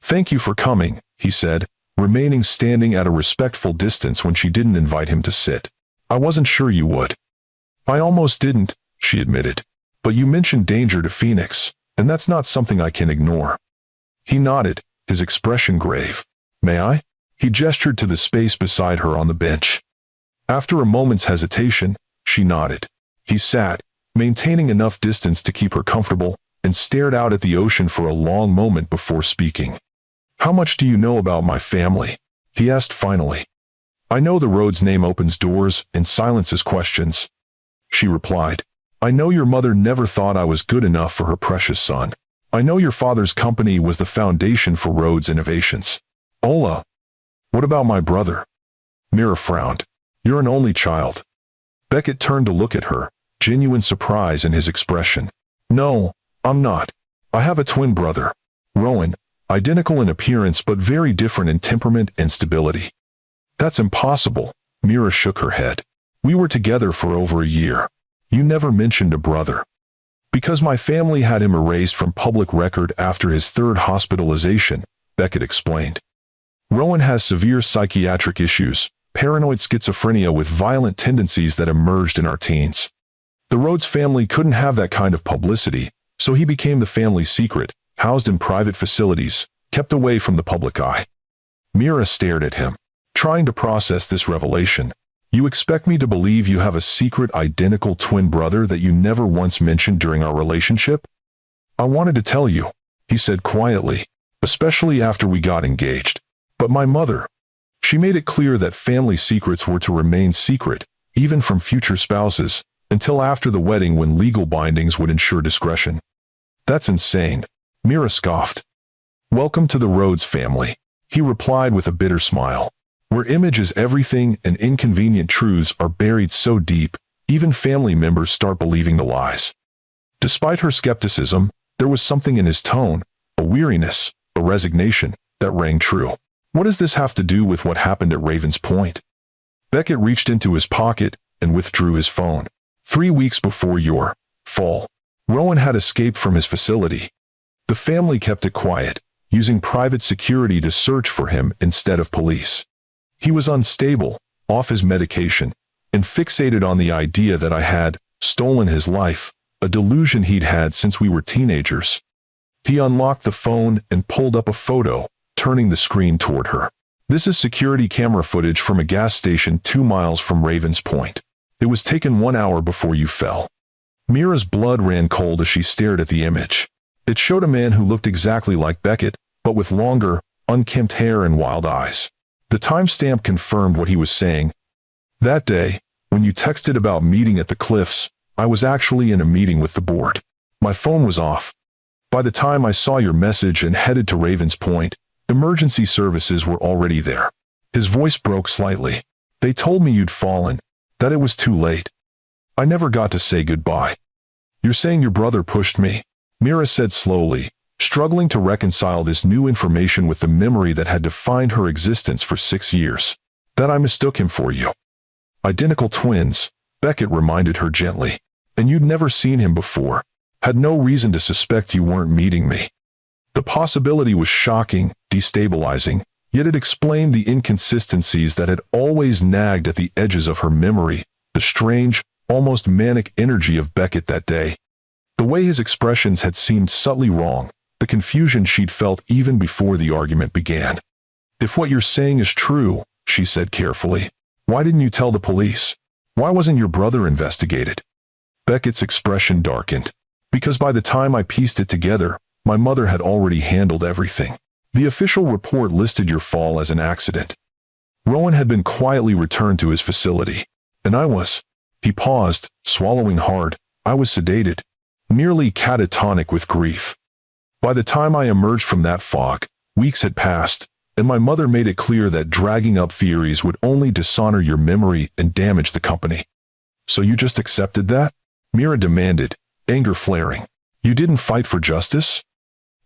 "Thank you for coming," he said, remaining standing at a respectful distance when she didn't invite him to sit. I wasn't sure you would. I almost didn't, she admitted. But you mentioned danger to Phoenix, and that's not something I can ignore. He nodded, his expression grave. May I? He gestured to the space beside her on the bench. After a moment's hesitation, she nodded. He sat, maintaining enough distance to keep her comfortable, and stared out at the ocean for a long moment before speaking. How much do you know about my family? He asked finally. I know the Rhodes name opens doors and silences questions. She replied. I know your mother never thought I was good enough for her precious son. I know your father's company was the foundation for Rhodes innovations. Ola. What about my brother? Mira frowned. You're an only child. Beckett turned to look at her, genuine surprise in his expression. No, I'm not. I have a twin brother, Rowan, identical in appearance but very different in temperament and stability. That's impossible, Mira shook her head. We were together for over a year. You never mentioned a brother. Because my family had him erased from public record after his third hospitalization, Beckett explained. Rowan has severe psychiatric issues, paranoid schizophrenia with violent tendencies that emerged in our teens. The Rhodes family couldn't have that kind of publicity, so he became the family secret, housed in private facilities, kept away from the public eye. Mira stared at him, trying to process this revelation. You expect me to believe you have a secret identical twin brother that you never once mentioned during our relationship? I wanted to tell you, he said quietly, especially after we got engaged. But my mother, she made it clear that family secrets were to remain secret, even from future spouses, until after the wedding when legal bindings would ensure discretion. That's insane, Mira scoffed. Welcome to the Rhodes family, he replied with a bitter smile. Where image is everything and inconvenient truths are buried so deep, even family members start believing the lies. Despite her skepticism, there was something in his tone, a weariness, a resignation, that rang true. What does this have to do with what happened at Raven's Point? Beckett reached into his pocket and withdrew his phone. 3 weeks before your fall, Rowan had escaped from his facility. The family kept it quiet, using private security to search for him instead of police. He was unstable, off his medication, and fixated on the idea that I had stolen his life, a delusion he'd had since we were teenagers. He unlocked the phone and pulled up a photo, turning the screen toward her. This is security camera footage from a gas station 2 miles from Raven's Point. It was taken 1 hour before you fell. Mira's blood ran cold as she stared at the image. It showed a man who looked exactly like Beckett, but with longer, unkempt hair and wild eyes. The timestamp confirmed what he was saying. That day, when you texted about meeting at the cliffs, I was actually in a meeting with the board. My phone was off. By the time I saw your message and headed to Raven's Point, emergency services were already there. His voice broke slightly. They told me you'd fallen, that it was too late. I never got to say goodbye. You're saying your brother pushed me? Mira said slowly, struggling to reconcile this new information with the memory that had defined her existence for 6 years. That I mistook him for you. Identical twins, Beckett reminded her gently. And you'd never seen him before. Had no reason to suspect you weren't meeting me. The possibility was shocking, destabilizing, yet it explained the inconsistencies that had always nagged at the edges of her memory, the strange, almost manic energy of Beckett that day. The way his expressions had seemed subtly wrong, the confusion she'd felt even before the argument began. If what you're saying is true, she said carefully, why didn't you tell the police? Why wasn't your brother investigated? Beckett's expression darkened. Because by the time I pieced it together, my mother had already handled everything. The official report listed your fall as an accident. Rowan had been quietly returned to his facility. And I was. He paused, swallowing hard. I was sedated, nearly catatonic with grief. By the time I emerged from that fog, weeks had passed, and my mother made it clear that dragging up theories would only dishonor your memory and damage the company. So you just accepted that? Mira demanded, anger flaring. You didn't fight for justice?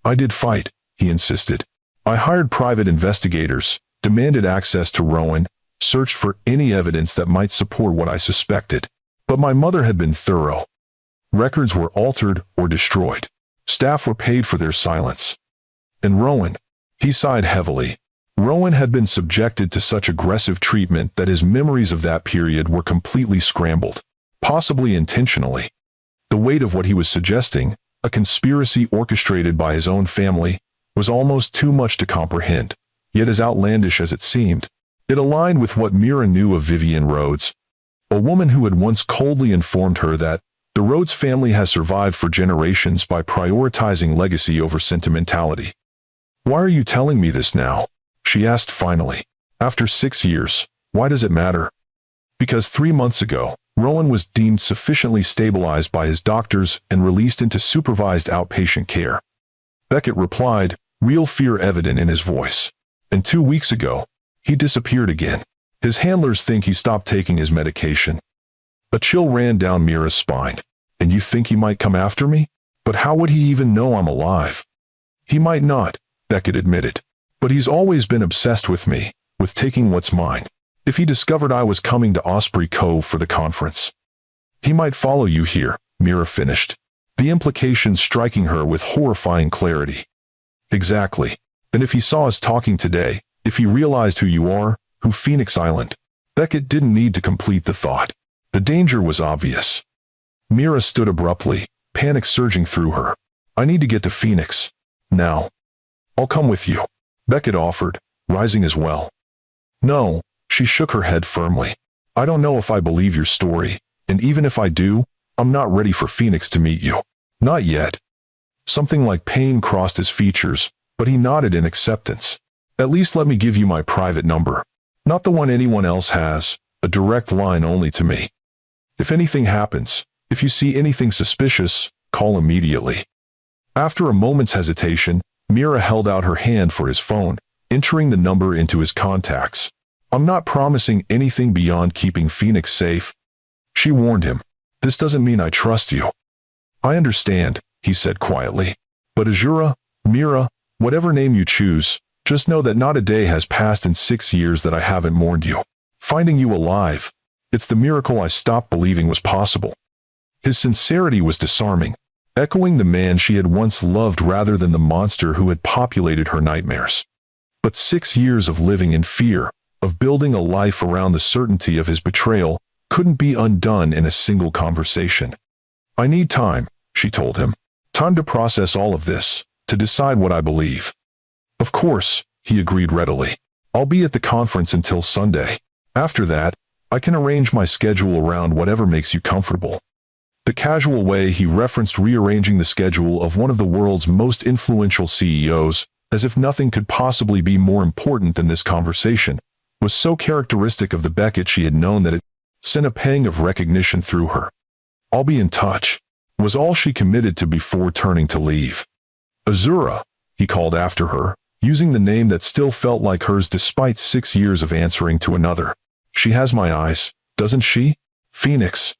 I did fight, he insisted. I hired private investigators, demanded access to Rowan, searched for any evidence that might support what I suspected. But my mother had been thorough. Records were altered or destroyed. Staff were paid for their silence. And Rowan, he sighed heavily. Rowan had been subjected to such aggressive treatment that his memories of that period were completely scrambled, possibly intentionally. The weight of what he was suggesting, a conspiracy orchestrated by his own family, was almost too much to comprehend, yet as outlandish as it seemed, it aligned with what Mira knew of Vivian Rhodes, a woman who had once coldly informed her that the Rhodes family has survived for generations by prioritizing legacy over sentimentality. "Why are you telling me this now?" she asked finally. "After 6 years, why does it matter?" "Because 3 months ago, Rowan was deemed sufficiently stabilized by his doctors and released into supervised outpatient care," Beckett replied, real fear evident in his voice. "And 2 weeks ago, he disappeared again. His handlers think he stopped taking his medication." A chill ran down Mira's spine. "And you think he might come after me? But how would he even know I'm alive?" "He might not," Beckett admitted. "But he's always been obsessed with me, with taking what's mine. If he discovered I was coming to Osprey Cove for the conference, he might follow you here," Mira finished, the implication striking her with horrifying clarity. "Exactly. And if he saw us talking today, if he realized who you are, who Phoenix Island..." Beckett didn't need to complete the thought. The danger was obvious. Mira stood abruptly, panic surging through her. "I need to get to Phoenix. Now. I'll come with you," Beckett offered, rising as well. "No," she shook her head firmly. "I don't know if I believe your story, and even if I do, I'm not ready for Phoenix to meet you. Not yet." Something like pain crossed his features, but he nodded in acceptance. "At least let me give you my private number. Not the one anyone else has, a direct line only to me. If anything happens, if you see anything suspicious, call immediately." After a moment's hesitation, Mira held out her hand for his phone, entering the number into his contacts. "I'm not promising anything beyond keeping Phoenix safe," she warned him. "This doesn't mean I trust you." "I understand," he said quietly. "But Azura, Mira, whatever name you choose, just know that not a day has passed in 6 years that I haven't mourned you. Finding you alive, it's the miracle I stopped believing was possible." His sincerity was disarming, echoing the man she had once loved rather than the monster who had populated her nightmares. But 6 years of living in fear, of building a life around the certainty of his betrayal, couldn't be undone in a single conversation. "I need time," she told him. "Time to process all of this, to decide what I believe." "Of course," he agreed readily. "I'll be at the conference until Sunday. After that, I can arrange my schedule around whatever makes you comfortable." The casual way he referenced rearranging the schedule of one of the world's most influential CEOs, as if nothing could possibly be more important than this conversation, was so characteristic of the Beckett she had known that it sent a pang of recognition through her. "I'll be in touch," was all she committed to before turning to leave. "Azura," he called after her, using the name that still felt like hers despite 6 years of answering to another. "She has my eyes, doesn't she? Phoenix."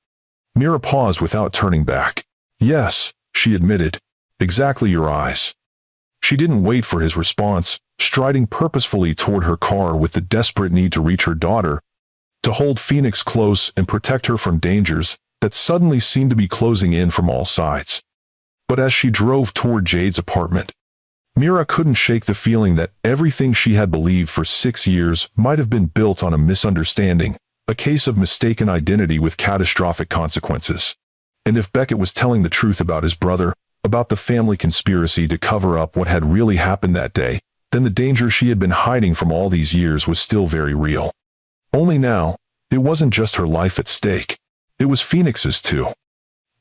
Mira paused without turning back. "Yes," she admitted. "Exactly your eyes." She didn't wait for his response, striding purposefully toward her car with the desperate need to reach her daughter, to hold Phoenix close and protect her from dangers that suddenly seemed to be closing in from all sides. But as she drove toward Jade's apartment, Mira couldn't shake the feeling that everything she had believed for 6 years might have been built on a misunderstanding, a case of mistaken identity with catastrophic consequences. And if Beckett was telling the truth about his brother, about the family conspiracy to cover up what had really happened that day, then the danger she had been hiding from all these years was still very real. Only now, it wasn't just her life at stake. It was Phoenix's too.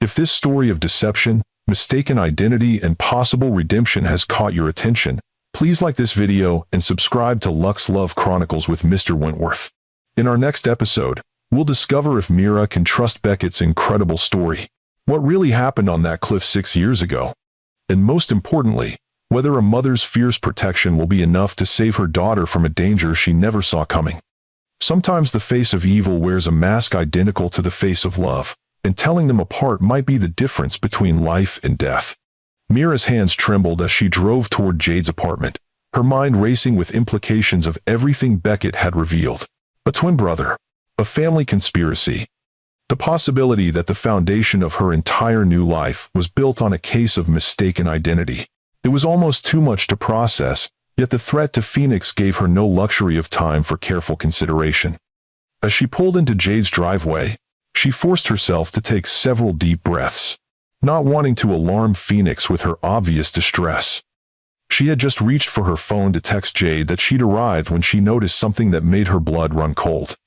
If this story of deception, mistaken identity, and possible redemption has caught your attention, please like this video and subscribe to Lux Love Chronicles with Mr. Wentworth. In our next episode, we'll discover if Mira can trust Beckett's incredible story, what really happened on that cliff 6 years ago, and most importantly, whether a mother's fierce protection will be enough to save her daughter from a danger she never saw coming. Sometimes the face of evil wears a mask identical to the face of love, and telling them apart might be the difference between life and death. Mira's hands trembled as she drove toward Jade's apartment, her mind racing with implications of everything Beckett had revealed. A twin brother, a family conspiracy, the possibility that the foundation of her entire new life was built on a case of mistaken identity. It was almost too much to process, Yet the threat to Phoenix gave her no luxury of time for careful consideration. As she pulled into Jade's driveway, she forced herself to take several deep breaths, not wanting to alarm Phoenix with her obvious distress. She had just reached for her phone to text Jade that she'd arrived when she noticed something that made her blood run cold.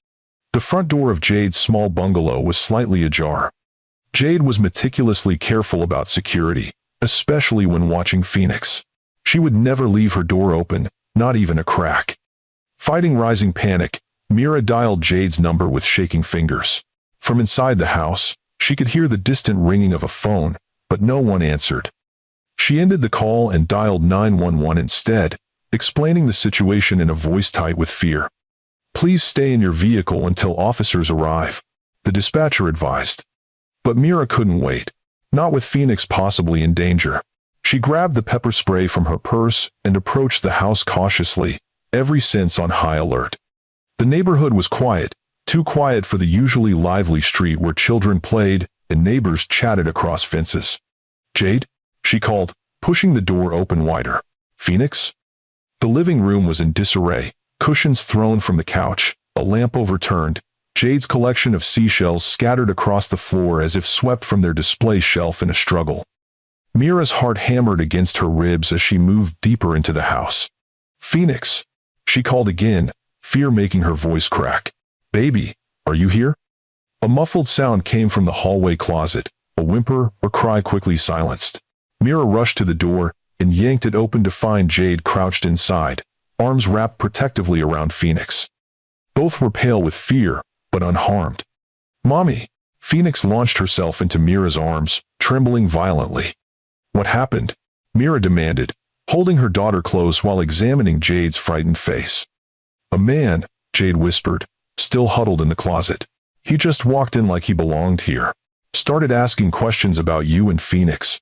The front door of Jade's small bungalow was slightly ajar. Jade was meticulously careful about security, especially when watching Phoenix. She would never leave her door open, not even a crack. Fighting rising panic, Mira dialed Jade's number with shaking fingers. From inside the house, she could hear the distant ringing of a phone, but no one answered. She ended the call and dialed 911 instead, explaining the situation in a voice tight with fear. "Please stay in your vehicle until officers arrive," the dispatcher advised. But Mira couldn't wait, not with Phoenix possibly in danger. She grabbed the pepper spray from her purse and approached the house cautiously, every sense on high alert. The neighborhood was quiet, too quiet for the usually lively street where children played and neighbors chatted across fences. "Jade?" she called, pushing the door open wider. "Phoenix?" The living room was in disarray, cushions thrown from the couch, a lamp overturned, Jade's collection of seashells scattered across the floor as if swept from their display shelf in a struggle. Mira's heart hammered against her ribs as she moved deeper into the house. "Phoenix?" she called again, fear making her voice crack. "Baby, are you here?" A muffled sound came from the hallway closet, a whimper or cry quickly silenced. Mira rushed to the door and yanked it open to find Jade crouched inside, arms wrapped protectively around Phoenix. Both were pale with fear, but unharmed. "Mommy!" Phoenix launched herself into Mira's arms, trembling violently. "What happened?" Mira demanded, holding her daughter close while examining Jade's frightened face. "A man," Jade whispered, still huddled in the closet. "He just walked in like he belonged here. Started asking questions about you and Phoenix.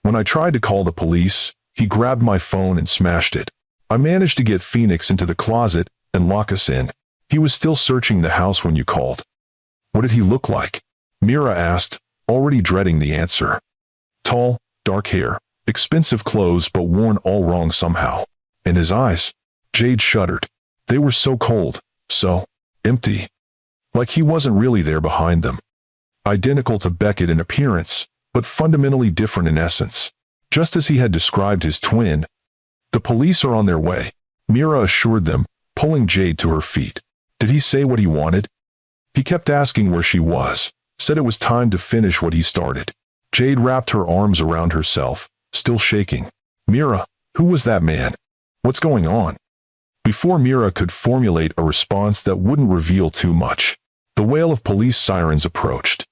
When I tried to call the police, he grabbed my phone and smashed it. I managed to get Phoenix into the closet and lock us in. He was still searching the house when you called." "What did he look like?" Mira asked, already dreading the answer. "Tall, dark hair, expensive clothes but worn all wrong somehow. And his eyes," Jade shuddered. "They were so cold, so empty. Like he wasn't really there behind them. Identical to Beckett in appearance, but fundamentally different in essence. Just as he had described his twin." "The police are on their way," Mira assured them, pulling Jade to her feet. "Did he say what he wanted?" "He kept asking where she was, said it was time to finish what he started." Jade wrapped her arms around herself, still shaking. "Mira, who was that man? What's going on?" Before Mira could formulate a response that wouldn't reveal too much, the wail of police sirens approached.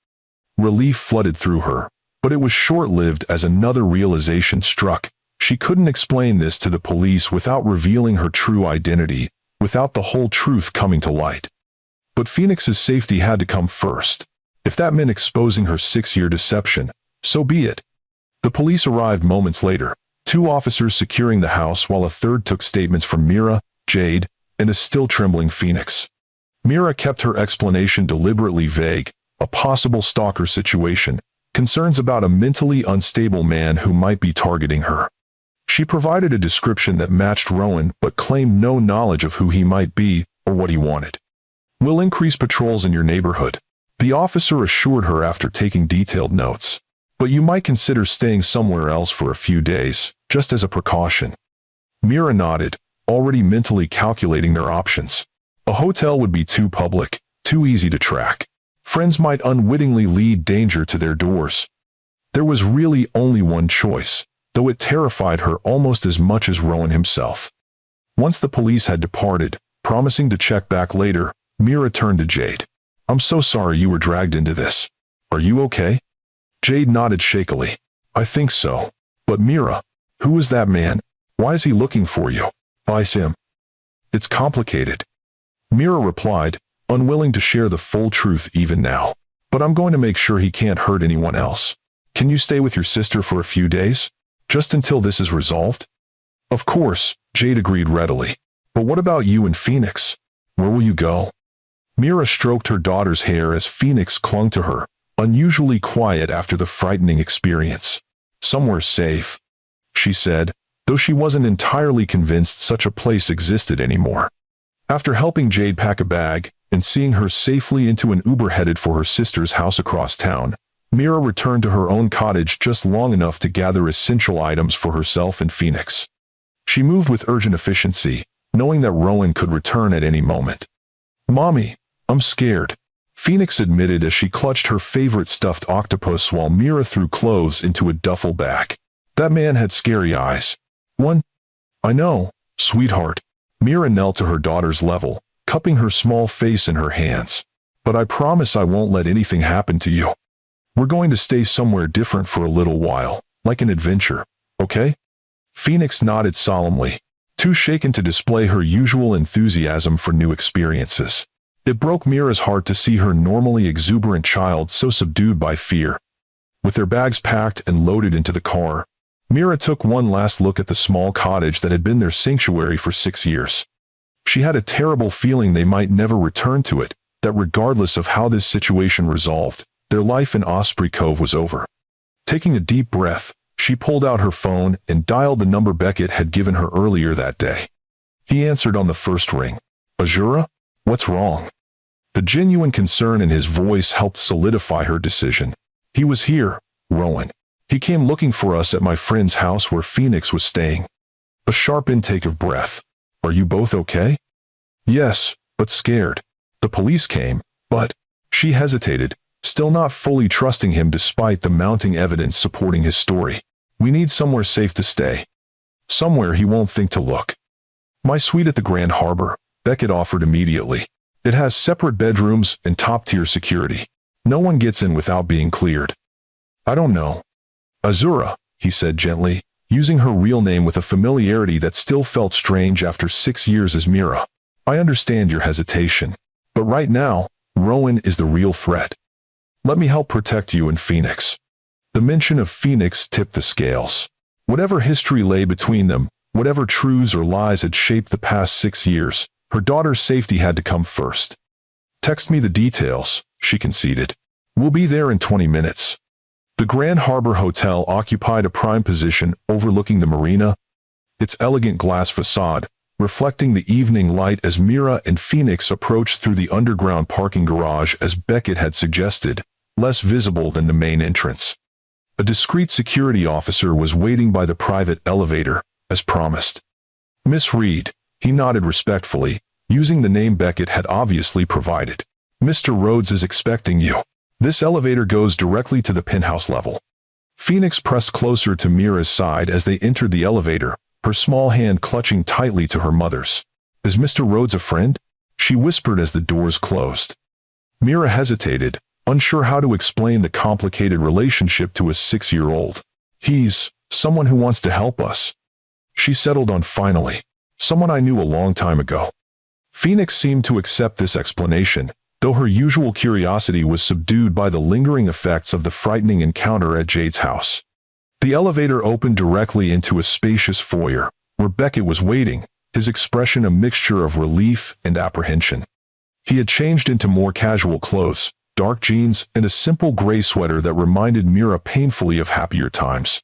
Relief flooded through her, but it was short-lived as another realization struck. She couldn't explain this to the police without revealing her true identity, without the whole truth coming to light. But Phoenix's safety had to come first. If that meant exposing her 6-year deception, so be it. The police arrived moments later, 2 officers securing the house while a third took statements from Mira, Jade, and a still trembling Phoenix. Mira kept her explanation deliberately vague, a possible stalker situation, concerns about a mentally unstable man who might be targeting her. She provided a description that matched Rowan but claimed no knowledge of who he might be or what he wanted. "We'll increase patrols in your neighborhood," the officer assured her after taking detailed notes. "But you might consider staying somewhere else for a few days, just as a precaution." Mira nodded, already mentally calculating their options. A hotel would be too public, too easy to track. Friends might unwittingly lead danger to their doors. There was really only one choice, though it terrified her almost as much as Rowan himself. Once the police had departed, promising to check back later, Mira turned to Jade. "I'm so sorry you were dragged into this. Are you okay?" Jade nodded shakily. "I think so. But Mira, who is that man? Why is he looking for you?" "Ice him." "It's complicated," Mira replied, unwilling to share the full truth even now. "But I'm going to make sure he can't hurt anyone else. Can you stay with your sister for a few days? Just until this is resolved?" "Of course," Jade agreed readily. "But what about you and Phoenix? Where will you go?" Mira stroked her daughter's hair as Phoenix clung to her, unusually quiet after the frightening experience. "Somewhere safe," she said, though she wasn't entirely convinced such a place existed anymore. After helping Jade pack a bag and seeing her safely into an Uber headed for her sister's house across town, Mira returned to her own cottage just long enough to gather essential items for herself and Phoenix. She moved with urgent efficiency, knowing that Rowan could return at any moment. "Mommy, I'm scared," Phoenix admitted as she clutched her favorite stuffed octopus while Mira threw clothes into a duffel bag. "That man had scary eyes." "One? I know, sweetheart." Mira knelt to her daughter's level, cupping her small face in her hands. "But I promise I won't let anything happen to you. We're going to stay somewhere different for a little while, like an adventure, okay?" Phoenix nodded solemnly, too shaken to display her usual enthusiasm for new experiences. It broke Mira's heart to see her normally exuberant child so subdued by fear. With their bags packed and loaded into the car, Mira took one last look at the small cottage that had been their sanctuary for 6 years. She had a terrible feeling they might never return to it, that regardless of how this situation resolved, their life in Osprey Cove was over. Taking a deep breath, she pulled out her phone and dialed the number Beckett had given her earlier that day. He answered on the first ring. "Azura? What's wrong?" The genuine concern in his voice helped solidify her decision. "He was here, Rowan. He came looking for us at my friend's house where Phoenix was staying." A sharp intake of breath. "Are you both okay?" "Yes, but scared. The police came, but..." She hesitated, still not fully trusting him despite the mounting evidence supporting his story. "We need somewhere safe to stay. Somewhere he won't think to look." "My suite at the Grand Harbor," Beckett offered immediately. "It has separate bedrooms and top-tier security. No one gets in without being cleared." "I don't know." "Azura," he said gently, using her real name with a familiarity that still felt strange after 6 years as Mira. "I understand your hesitation, but right now, Rowan is the real threat. Let me help protect you and Phoenix." The mention of Phoenix tipped the scales. Whatever history lay between them, whatever truths or lies had shaped the past 6 years, her daughter's safety had to come first. "Text me the details," she conceded. "We'll be there in 20 minutes." The Grand Harbor Hotel occupied a prime position overlooking the marina, its elegant glass facade reflecting the evening light as Mira and Phoenix approached through the underground parking garage as Beckett had suggested, less visible than the main entrance. A discreet security officer was waiting by the private elevator, as promised. "Miss Reed," he nodded respectfully, using the name Beckett had obviously provided. "Mr. Rhodes is expecting you. This elevator goes directly to the penthouse level." Phoenix pressed closer to Mira's side as they entered the elevator, her small hand clutching tightly to her mother's. "Is Mr. Rhodes a friend?" she whispered as the doors closed. Mira hesitated, unsure how to explain the complicated relationship to a 6-year-old. "He's someone who wants to help us," she settled on finally. "Someone I knew a long time ago." Phoenix seemed to accept this explanation, though her usual curiosity was subdued by the lingering effects of the frightening encounter at Jade's house. The elevator opened directly into a spacious foyer, where Beckett was waiting, his expression a mixture of relief and apprehension. He had changed into more casual clothes, dark jeans and a simple gray sweater that reminded Mira painfully of happier times.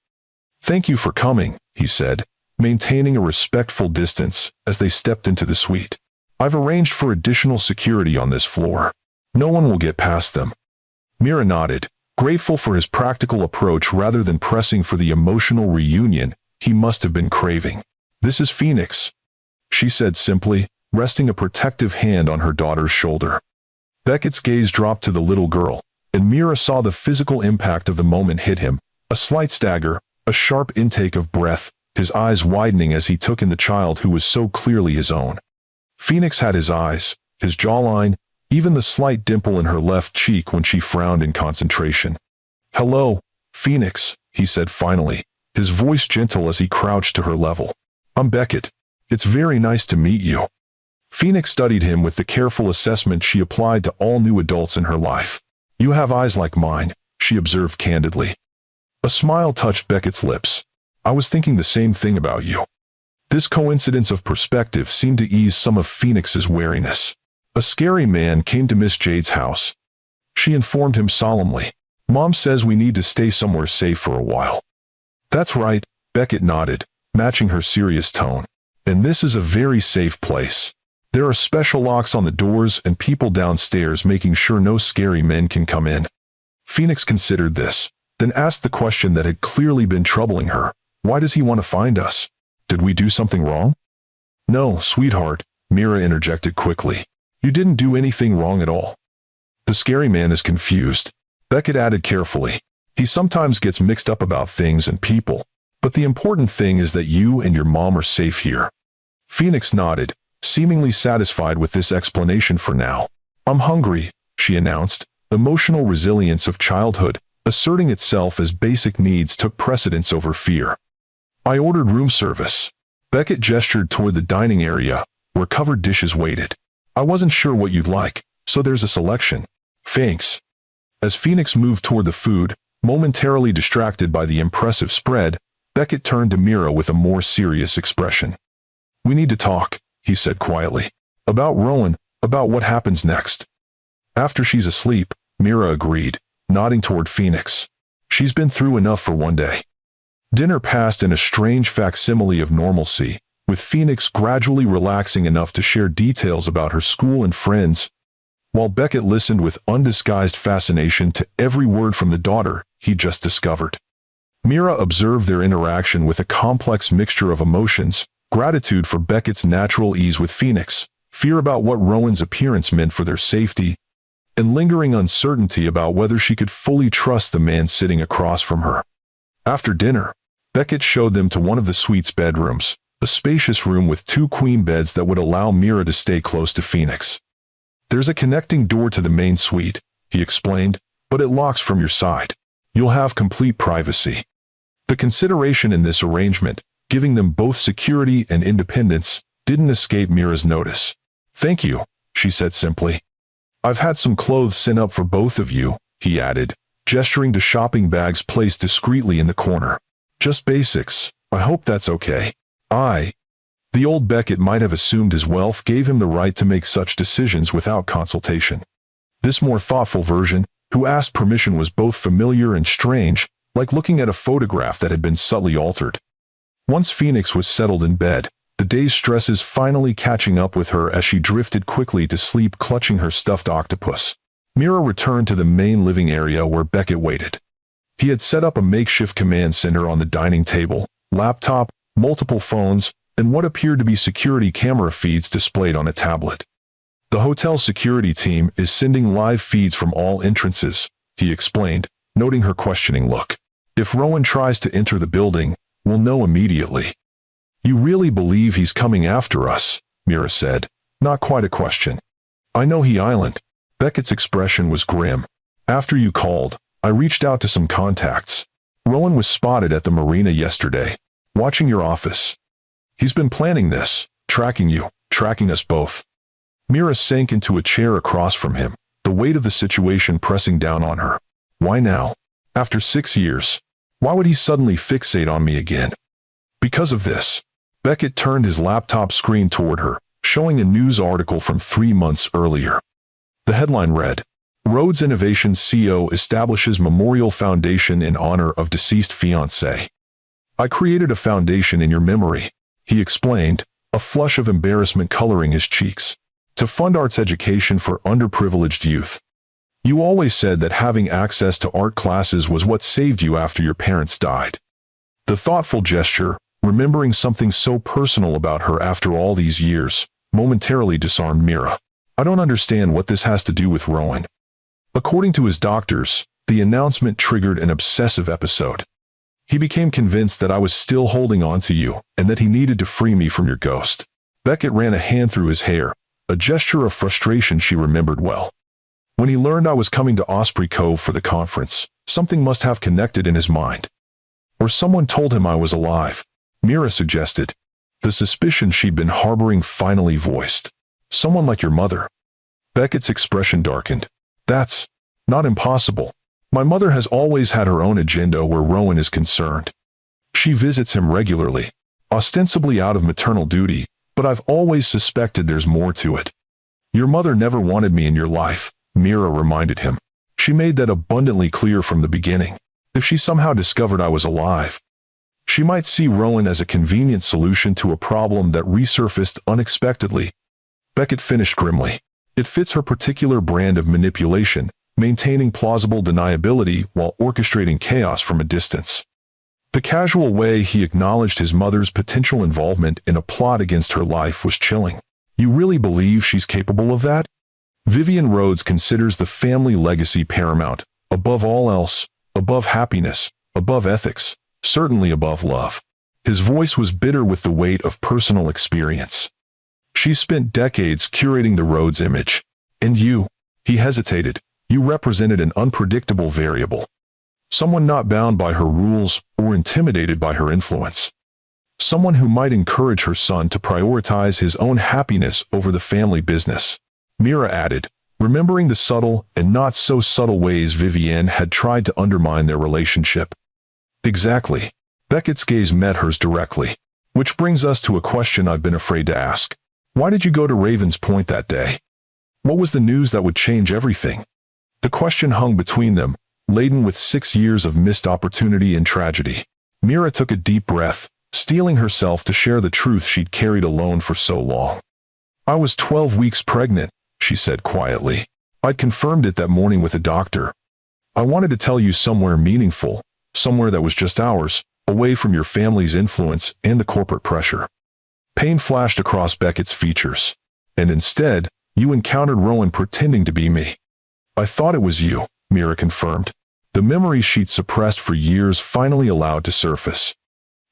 "Thank you for coming," he said, maintaining a respectful distance as they stepped into the suite. "I've arranged for additional security on this floor. No one will get past them." Mira nodded, grateful for his practical approach rather than pressing for the emotional reunion he must have been craving. "This is Phoenix," she said simply, resting a protective hand on her daughter's shoulder. Beckett's gaze dropped to the little girl, and Mira saw the physical impact of the moment hit him, a slight stagger, a sharp intake of breath, his eyes widening as he took in the child who was so clearly his own. Phoenix had his eyes, his jawline, even the slight dimple in her left cheek when she frowned in concentration. "Hello, Phoenix," he said finally, his voice gentle as he crouched to her level. "I'm Beckett. It's very nice to meet you." Phoenix studied him with the careful assessment she applied to all new adults in her life. "You have eyes like mine," she observed candidly. A smile touched Beckett's lips. "I was thinking the same thing about you." This coincidence of perspective seemed to ease some of Phoenix's wariness. "A scary man came to Miss Jade's house," she informed him solemnly. "Mom says we need to stay somewhere safe for a while." "That's right," Beckett nodded, matching her serious tone. And this is a very safe place. There are special locks on the doors and people downstairs making sure no scary men can come in. Phoenix considered this, then asked the question that had clearly been troubling her. Why does he want to find us? Did we do something wrong? No, sweetheart, Mira interjected quickly. You didn't do anything wrong at all. The scary man is confused. Beckett added carefully. He sometimes gets mixed up about things and people, but the important thing is that you and your mom are safe here. Phoenix nodded, seemingly satisfied with this explanation for now. I'm hungry, she announced. Emotional resilience of childhood, asserting itself as basic needs took precedence over fear. I ordered room service. Beckett gestured toward the dining area, where covered dishes waited. I wasn't sure what you'd like, so there's a selection. Thanks. As Phoenix moved toward the food, momentarily distracted by the impressive spread, Beckett turned to Mira with a more serious expression. We need to talk, he said quietly. About Rowan, about what happens next. After she's asleep, Mira agreed, nodding toward Phoenix. She's been through enough for one day. Dinner passed in a strange facsimile of normalcy, with Phoenix gradually relaxing enough to share details about her school and friends, while Beckett listened with undisguised fascination to every word from the daughter he just discovered. Mira observed their interaction with a complex mixture of emotions, gratitude for Beckett's natural ease with Phoenix, fear about what Rowan's appearance meant for their safety, and lingering uncertainty about whether she could fully trust the man sitting across from her. After dinner, Beckett showed them to one of the suite's bedrooms, a spacious room with 2 queen beds that would allow Mira to stay close to Phoenix. There's a connecting door to the main suite, he explained, but it locks from your side. You'll have complete privacy. The consideration in this arrangement, giving them both security and independence, didn't escape Mira's notice. Thank you, she said simply. I've had some clothes sent up for both of you, he added, gesturing to shopping bags placed discreetly in the corner. Just basics, I hope that's okay. The old Beckett might have assumed his wealth gave him the right to make such decisions without consultation. This more thoughtful version, who asked permission, was both familiar and strange, like looking at a photograph that had been subtly altered. Once Phoenix was settled in bed, the day's stresses finally catching up with her as she drifted quickly to sleep clutching her stuffed octopus. Mira returned to the main living area where Beckett waited. He had set up a makeshift command center on the dining table, laptop, multiple phones, and what appeared to be security camera feeds displayed on a tablet. The hotel security team is sending live feeds from all entrances, he explained, noting her questioning look. If Rowan tries to enter the building, we'll know immediately. You really believe he's coming after us? Mira said, not quite a question. I know he island. Beckett's expression was grim. After you called, I reached out to some contacts. Rowan was spotted at the marina yesterday, watching your office. He's been planning this, tracking you, tracking us both. Mira sank into a chair across from him, the weight of the situation pressing down on her. Why now? After 6 years. Why would he suddenly fixate on me again? Because of this. Beckett turned his laptop screen toward her, showing a news article from 3 months earlier. The headline read, Rhodes Innovations CEO establishes memorial foundation in honor of deceased fiancé. I created a foundation in your memory, he explained, a flush of embarrassment coloring his cheeks, to fund arts education for underprivileged youth. You always said that having access to art classes was what saved you after your parents died. The thoughtful gesture, remembering something so personal about her after all these years, momentarily disarmed Mira. I don't understand what this has to do with Rowan. According to his doctors, the announcement triggered an obsessive episode. He became convinced that I was still holding on to you, and that he needed to free me from your ghost. Beckett ran a hand through his hair, a gesture of frustration she remembered well. When he learned I was coming to Osprey Cove for the conference, something must have connected in his mind. Or someone told him I was alive, Mira suggested. The suspicion she'd been harboring finally voiced. Someone like your mother. Beckett's expression darkened. That's not impossible. My mother has always had her own agenda where Rowan is concerned. She visits him regularly, ostensibly out of maternal duty, but I've always suspected there's more to it. Your mother never wanted me in your life, Mira reminded him. She made that abundantly clear from the beginning. If she somehow discovered I was alive. She might see Rowan as a convenient solution to a problem that resurfaced unexpectedly. Beckett finished grimly. It fits her particular brand of manipulation, maintaining plausible deniability while orchestrating chaos from a distance. The casual way he acknowledged his mother's potential involvement in a plot against her life was chilling. You really believe she's capable of that? Vivian Rhodes considers the family legacy paramount, above all else, above happiness, above ethics, certainly above love. His voice was bitter with the weight of personal experience. She spent decades curating the Rhodes image. And you, he hesitated, you represented an unpredictable variable. Someone not bound by her rules or intimidated by her influence. Someone who might encourage her son to prioritize his own happiness over the family business. Mira added, remembering the subtle and not so subtle ways Vivienne had tried to undermine their relationship. Exactly. Beckett's gaze met hers directly. Which brings us to a question I've been afraid to ask. Why did you go to Raven's Point that day? What was the news that would change everything? The question hung between them, laden with 6 years of missed opportunity and tragedy. Mira took a deep breath, steeling herself to share the truth she'd carried alone for so long. I was 12 weeks pregnant, she said quietly. I'd confirmed it that morning with a doctor. I wanted to tell you somewhere meaningful, somewhere that was just ours, away from your family's influence and the corporate pressure. Pain flashed across Beckett's features. And instead, you encountered Rowan pretending to be me. I thought it was you, Mira confirmed. The memories she'd suppressed for years finally allowed to surface.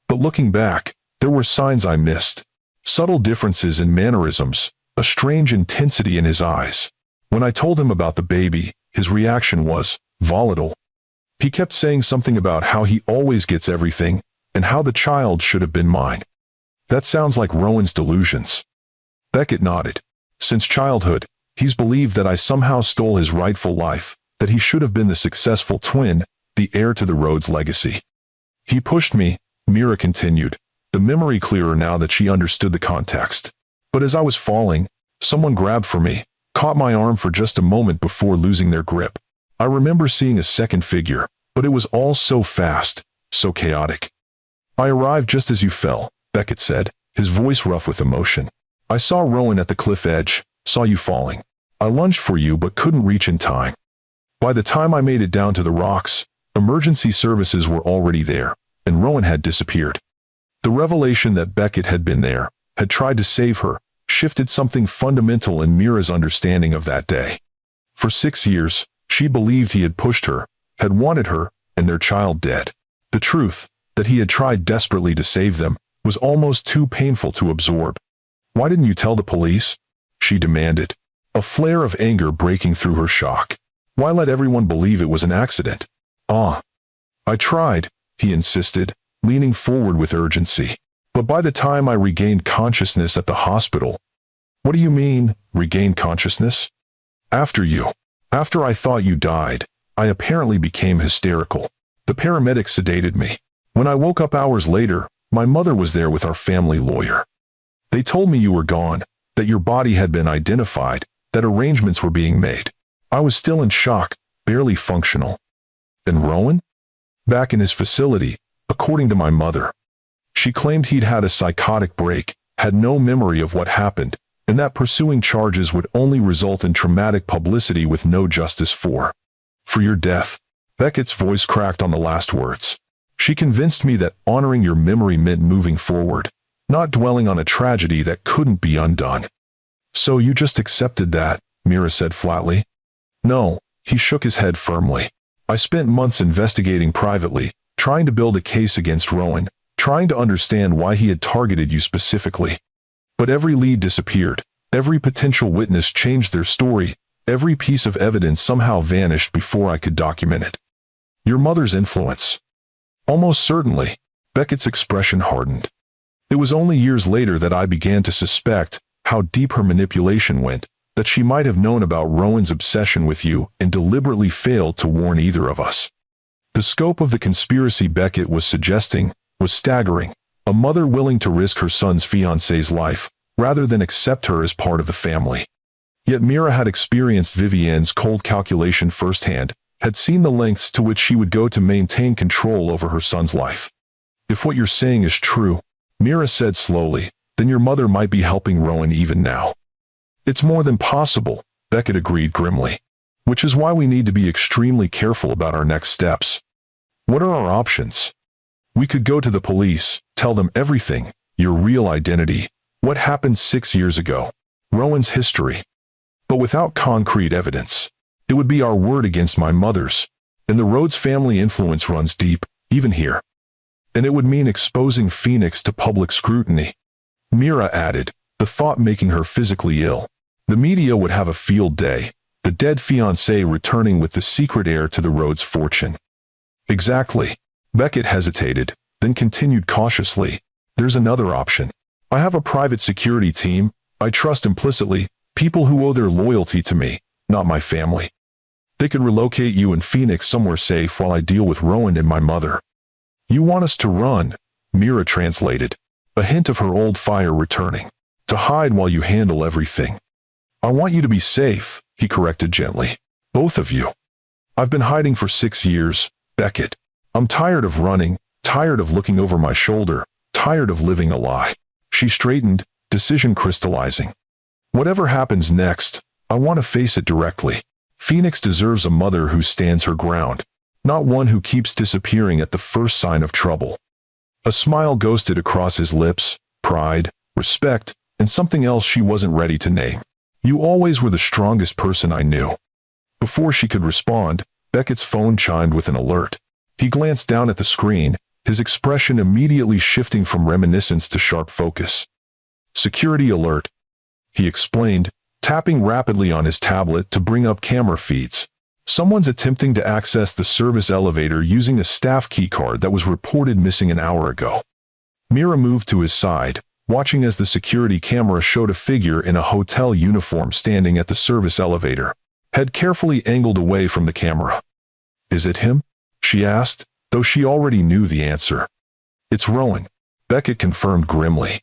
But looking back, there were signs I missed. Subtle differences in mannerisms, a strange intensity in his eyes. When I told him about the baby, his reaction was volatile. He kept saying something about how he always gets everything, and how the child should have been mine. That sounds like Rowan's delusions. Beckett nodded. Since childhood, he's believed that I somehow stole his rightful life, that he should have been the successful twin, the heir to the Rhodes legacy. He pushed me, Mira continued, the memory clearer now that she understood the context. But as I was falling, someone grabbed for me, caught my arm for just a moment before losing their grip. I remember seeing a second figure, but it was all so fast, so chaotic. I arrived just as you fell, Beckett said, his voice rough with emotion. I saw Rowan at the cliff edge, saw you falling. I lunged for you but couldn't reach in time. By the time I made it down to the rocks, emergency services were already there, and Rowan had disappeared. The revelation that Beckett had been there, had tried to save her, shifted something fundamental in Mira's understanding of that day. For 6 years, she believed he had pushed her, had wanted her, and their child dead. The truth, that he had tried desperately to save them, was almost too painful to absorb. Why didn't you tell the police? She demanded, a flare of anger breaking through her shock. Why let everyone believe it was an accident? I tried, he insisted, leaning forward with urgency. But by the time I regained consciousness at the hospital— What do you mean, regained consciousness? After I thought you died, I apparently became hysterical. The paramedics sedated me. When I woke up hours later, my mother was there with our family lawyer. They told me you were gone, that your body had been identified, that arrangements were being made. I was still in shock, barely functional. And Rowan? Back in his facility, according to my mother. She claimed he'd had a psychotic break, had no memory of what happened, and that pursuing charges would only result in traumatic publicity with no justice for your death. Beckett's voice cracked on the last words. She convinced me that honoring your memory meant moving forward, not dwelling on a tragedy that couldn't be undone. So you just accepted that, Mira said flatly. No, he shook his head firmly. I spent months investigating privately, trying to build a case against Rowan, trying to understand why he had targeted you specifically. But every lead disappeared, every potential witness changed their story, every piece of evidence somehow vanished before I could document it. Your mother's influence. Almost certainly, Beckett's expression hardened. It was only years later that I began to suspect how deep her manipulation went, that she might have known about Rowan's obsession with you and deliberately failed to warn either of us. The scope of the conspiracy Beckett was suggesting was staggering, a mother willing to risk her son's fiancé's life, rather than accept her as part of the family. Yet Mira had experienced Vivienne's cold calculation firsthand, had seen the lengths to which she would go to maintain control over her son's life. If what you're saying is true, Mira said slowly, then your mother might be helping Rowan even now. It's more than possible, Beckett agreed grimly. Which is why we need to be extremely careful about our next steps. What are our options? We could go to the police, tell them everything, your real identity, what happened 6 years ago, Rowan's history. But without concrete evidence, it would be our word against my mother's, and the Rhodes family influence runs deep, even here. And it would mean exposing Phoenix to public scrutiny. Mira added, the thought making her physically ill. The media would have a field day, the dead fiancé returning with the secret heir to the Rhodes fortune. Exactly. Beckett hesitated, then continued cautiously. There's another option. I have a private security team. I trust implicitly, people who owe their loyalty to me, not my family. They could relocate you and Phoenix somewhere safe while I deal with Rowan and my mother. You want us to run, Mira translated, a hint of her old fire returning. To hide while you handle everything. I want you to be safe, he corrected gently. Both of you. I've been hiding for 6 years, Beckett. I'm tired of running, tired of looking over my shoulder, tired of living a lie. She straightened, decision crystallizing. Whatever happens next, I want to face it directly. Phoenix deserves a mother who stands her ground, not one who keeps disappearing at the first sign of trouble. A smile ghosted across his lips, pride, respect, and something else she wasn't ready to name. You always were the strongest person I knew. Before she could respond, Beckett's phone chimed with an alert. He glanced down at the screen, his expression immediately shifting from reminiscence to sharp focus. Security alert, he explained, tapping rapidly on his tablet to bring up camera feeds. Someone's attempting to access the service elevator using a staff keycard that was reported missing an hour ago. Mira moved to his side, watching as the security camera showed a figure in a hotel uniform standing at the service elevator, head carefully angled away from the camera. Is it him? She asked, though she already knew the answer. It's Rowan, Beckett confirmed grimly.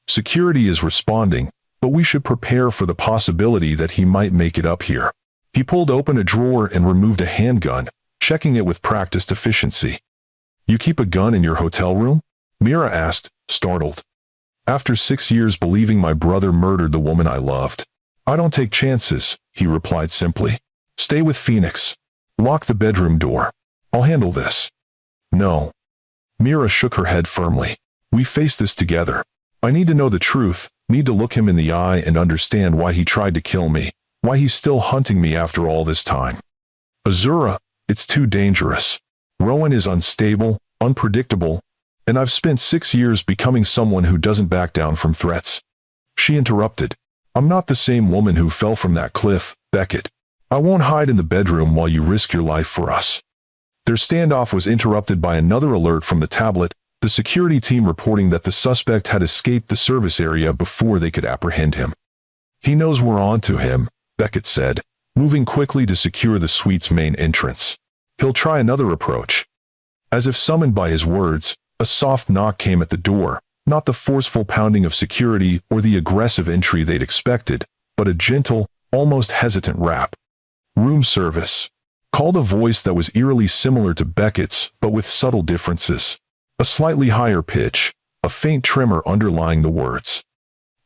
Security is responding, but we should prepare for the possibility that he might make it up here. He pulled open a drawer and removed a handgun, checking it with practiced efficiency. You keep a gun in your hotel room? Mira asked, startled. After 6 years believing my brother murdered the woman I loved. I don't take chances, he replied simply. Stay with Phoenix. Lock the bedroom door. I'll handle this. No. Mira shook her head firmly. We face this together. I need to know the truth, need to look him in the eye and understand why he tried to kill me, why he's still hunting me after all this time. Azura, it's too dangerous. Rowan is unstable, unpredictable, and I've spent 6 years becoming someone who doesn't back down from threats. She interrupted. I'm not the same woman who fell from that cliff, Beckett. I won't hide in the bedroom while you risk your life for us. Their standoff was interrupted by another alert from the tablet, the security team reporting that the suspect had escaped the service area before they could apprehend him. He knows we're on to him, Beckett said, moving quickly to secure the suite's main entrance. He'll try another approach. As if summoned by his words, a soft knock came at the door, not the forceful pounding of security or the aggressive entry they'd expected, but a gentle, almost hesitant rap. Room service, called a voice that was eerily similar to Beckett's, but with subtle differences. A slightly higher pitch, a faint tremor underlying the words.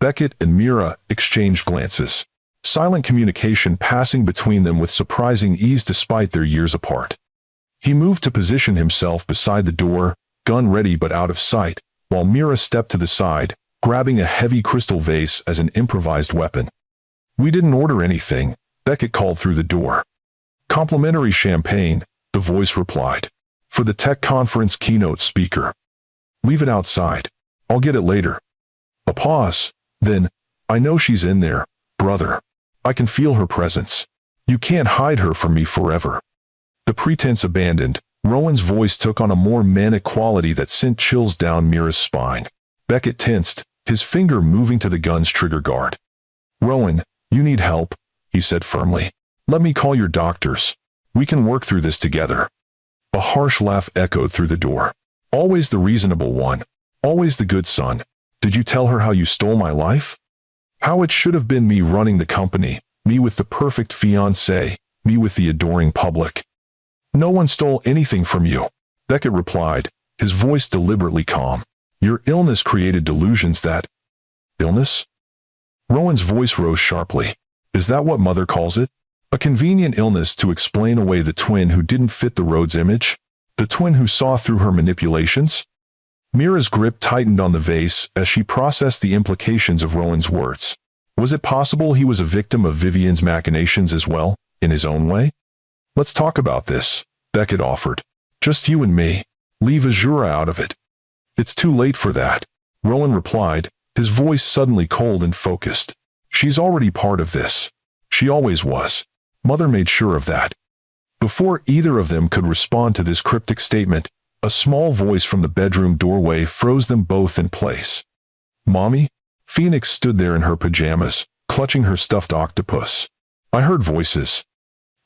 Beckett and Mira exchanged glances, silent communication passing between them with surprising ease despite their years apart. He moved to position himself beside the door, gun ready but out of sight, while Mira stepped to the side, grabbing a heavy crystal vase as an improvised weapon. We didn't order anything, Beckett called through the door. Complimentary champagne, the voice replied. For the tech conference keynote speaker. Leave it outside. I'll get it later. A pause. Then, I know she's in there, brother. I can feel her presence. You can't hide her from me forever. The pretense abandoned, Rowan's voice took on a more manic quality that sent chills down Mira's spine. Beckett tensed, his finger moving to the gun's trigger guard. Rowan, you need help, he said firmly. Let me call your doctors. We can work through this together. A harsh laugh echoed through the door. Always the reasonable one. Always the good son. Did you tell her how you stole my life? How it should have been me running the company, me with the perfect fiancé, me with the adoring public. No one stole anything from you, Beckett replied, his voice deliberately calm. Your illness created delusions that... Illness? Rowan's voice rose sharply. Is that what Mother calls it? A convenient illness to explain away the twin who didn't fit the Rhodes image? The twin who saw through her manipulations? Mira's grip tightened on the vase as she processed the implications of Rowan's words. Was it possible he was a victim of Vivian's machinations as well, in his own way? Let's talk about this, Beckett offered. Just you and me. Leave Azura out of it. It's too late for that, Rowan replied, his voice suddenly cold and focused. She's already part of this. She always was. Mother made sure of that. Before either of them could respond to this cryptic statement, a small voice from the bedroom doorway froze them both in place. Mommy? Phoenix stood there in her pajamas, clutching her stuffed octopus. I heard voices.